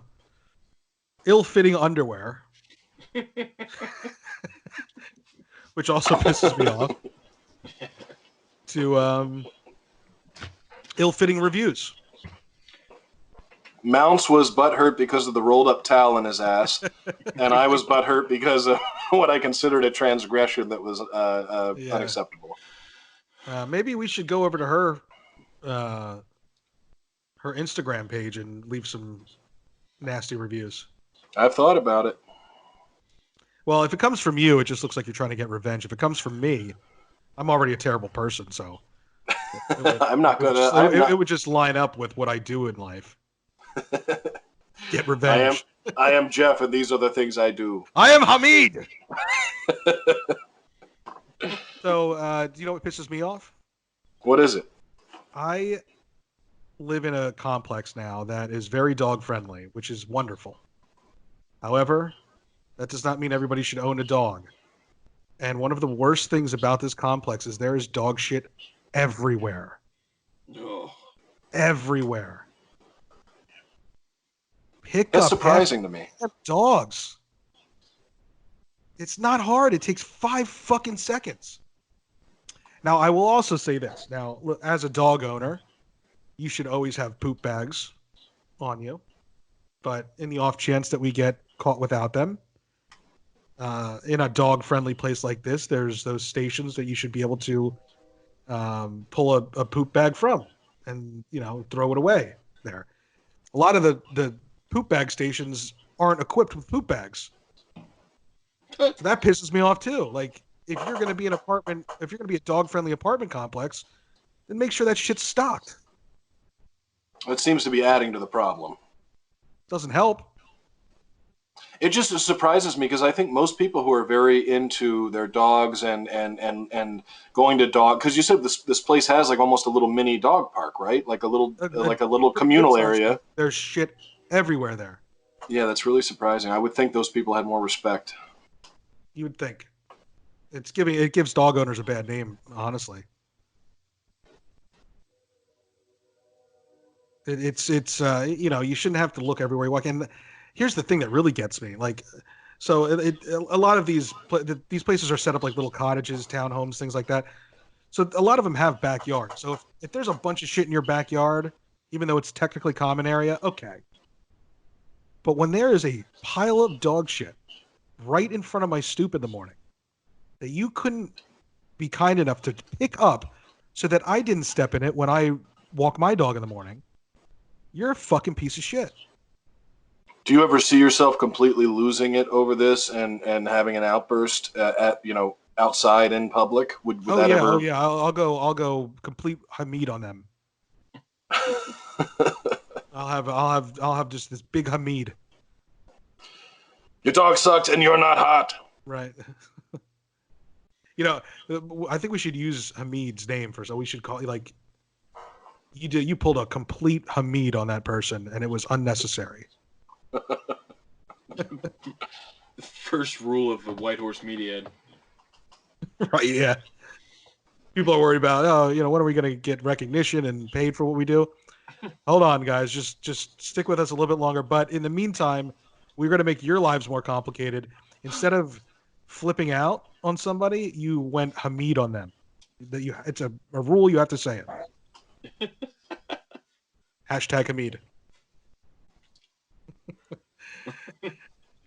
ill-fitting underwear, which also pisses me off, to ill-fitting reviews. Mountz was butthurt because of the rolled-up towel in his ass, and I was butthurt because of what I considered a transgression that was Yeah. unacceptable. Maybe we should go over to her Instagram page and leave some nasty reviews. I've thought about it. Well, if it comes from you, it just looks like you're trying to get revenge. If it comes from me, I'm already a terrible person, so it would just line up with what I do in life. Get revenge. I am Jeff, and these are the things I do. I am Hamid. So, do you know what pisses me off? What is it? I live in a complex now that is very dog friendly, which is wonderful. However, that does not mean everybody should own a dog. And one of the worst things about this complex is there is dog shit everywhere. Oh. Everywhere. That's surprising to me. Dogs. It's not hard. It takes 5 fucking seconds. Now, I will also say this. Now, as a dog owner, you should always have poop bags on you. But in the off chance that we get caught without them, in a dog-friendly place like this, there's those stations that you should be able to pull a poop bag from and, throw it away there. A lot of the poop bag stations aren't equipped with poop bags. So that pisses me off too. Like, if you're going to be a dog-friendly apartment complex, then make sure that shit's stocked. It seems to be adding to the problem. Doesn't help. It just surprises me because I think most people who are very into their dogs and going to dog, because you said this place has like almost a little mini dog park, right? Like a little communal area. There's shit everywhere there. Yeah, that's really surprising. I would think those people had more respect. You would think. It gives dog owners a bad name, honestly. It's you shouldn't have to look everywhere you walk. And here's the thing that really gets me. Like, so a lot of these places are set up like little cottages, townhomes, things like that. So a lot of them have backyards. So if there's a bunch of shit in your backyard, even though it's technically common area, okay. But when there is a pile of dog shit right in front of my stoop in the morning that you couldn't be kind enough to pick up so that I didn't step in it when I walk my dog in the morning, you're a fucking piece of shit. Do you ever see yourself completely losing it over this and having an outburst outside in public? Would that ever? Oh yeah, I'll go complete Hamid on them. I'll have just this big Hamid. Your dog sucks and you're not hot. Right. I think we should use Hamid's name first. So we should call like you pulled a complete Hamid on that person, and it was unnecessary. First rule of the White Horse Media. Right, yeah. People are worried about, when are we going to get recognition and paid for what we do? Hold on, guys. Just stick with us a little bit longer. But in the meantime, we're going to make your lives more complicated. Instead of flipping out on somebody, you went Hamid on them. It's a rule, you have to say it. Hashtag Hamid.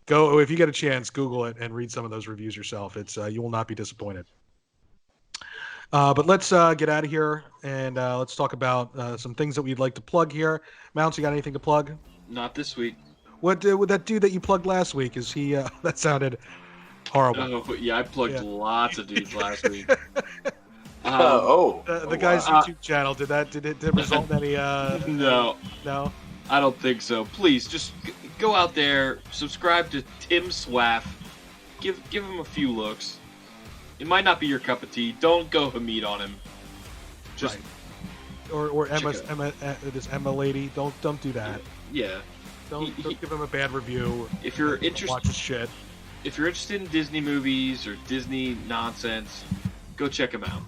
Go, if you get a chance, Google it and read some of those reviews yourself. It's you will not be disappointed. But let's get out of here and let's talk about some things that we'd like to plug here. Mountz, you got anything to plug? Not this week. What with that dude that you plugged last week? Is he? That sounded horrible. Oh, yeah, I plugged lots of dudes last week. The guy's YouTube channel, did it result in any? No, I don't think so. Please, just go out there, subscribe to Tim Swaff, give him a few looks. It might not be your cup of tea. Don't go Hamid on him. Just right. Or this Emma lady. Don't do that. Yeah. Don't give him a bad review. If you're interested, watch his shit. If you're interested in Disney movies or Disney nonsense, go check him out.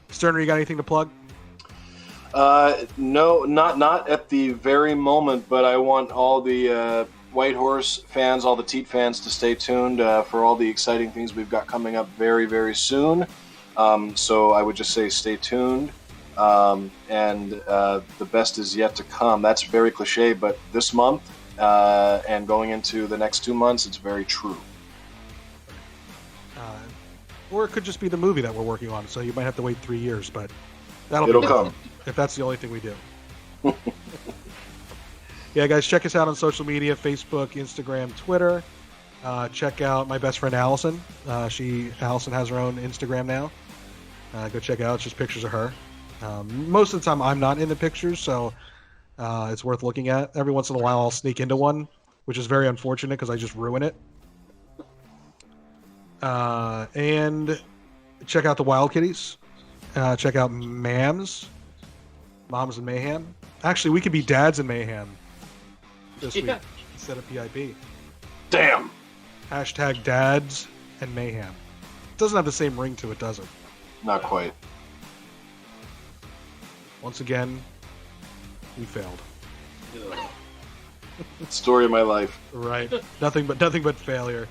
Sterner, you got anything to plug? No, not at the very moment, but I want all the White Horse fans, all the Teat fans to stay tuned for all the exciting things we've got coming up very, very soon. So I would just say stay tuned. And the best is yet to come. That's very cliche, but this month and going into the next 2 months, it's very true. Or it could just be the movie that we're working on, so you might have to wait 3 years, but it'll come. If that's the only thing we do. Yeah, guys, check us out on social media, Facebook, Instagram, Twitter. Check out my best friend, Allison. Allison has her own Instagram now. Go check it out. It's just pictures of her. Most of the time, I'm not in the pictures, so it's worth looking at. Every once in a while, I'll sneak into one, which is very unfortunate because I just ruin it. And check out the Wild Kitties. Check out Moms and Mayhem. Actually, we could be Dads and Mayhem this week instead of PIP. Damn. Hashtag Dads and Mayhem. It doesn't have the same ring to it, does it? Not quite. Once again, we failed. Story of my life. Right. Nothing but failure.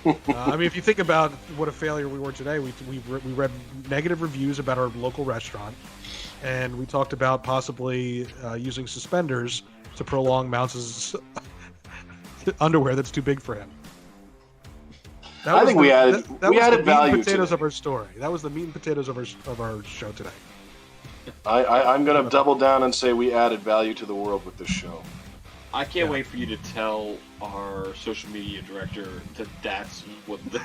I mean, if you think about what a failure we were today, we read negative reviews about our local restaurant, and we talked about possibly using suspenders to prolong Mountz's underwear that's too big for him. I think we added value to potatoes of our story. That was the meat and potatoes of our show today. I'm going to double down and say we added value to the world with this show. I can't wait for you to tell our social media director that that's what the...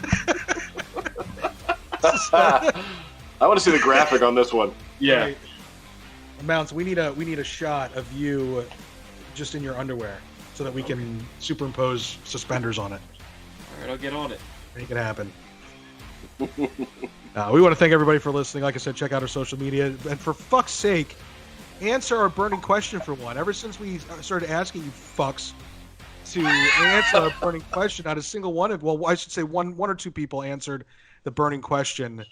I want to see the graphic on this one. Yeah. Right. Mounts, we need a shot of you just in your underwear so that we can superimpose suspenders on it. All right, I'll get on it. Make it happen. We want to thank everybody for listening. Like I said, check out our social media. And for fuck's sake, answer our burning question for one. Ever since we started asking you fucks to answer our burning question, not a single one of, well, I should say one or two people answered the burning question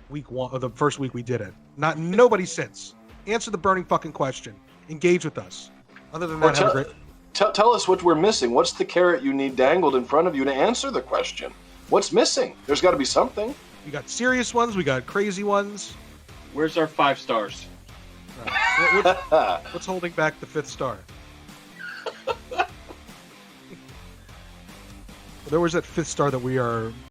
week one, or the first week we did it. Nobody since. Answer the burning fucking question. Engage with us. Other than that, have a great... Tell us what we're missing. What's the carrot you need dangled in front of you to answer the question? What's missing? There's got to be something. We got serious ones. We got crazy ones. Where's our 5 stars? What's holding back the 5th star? There was that 5th star that we are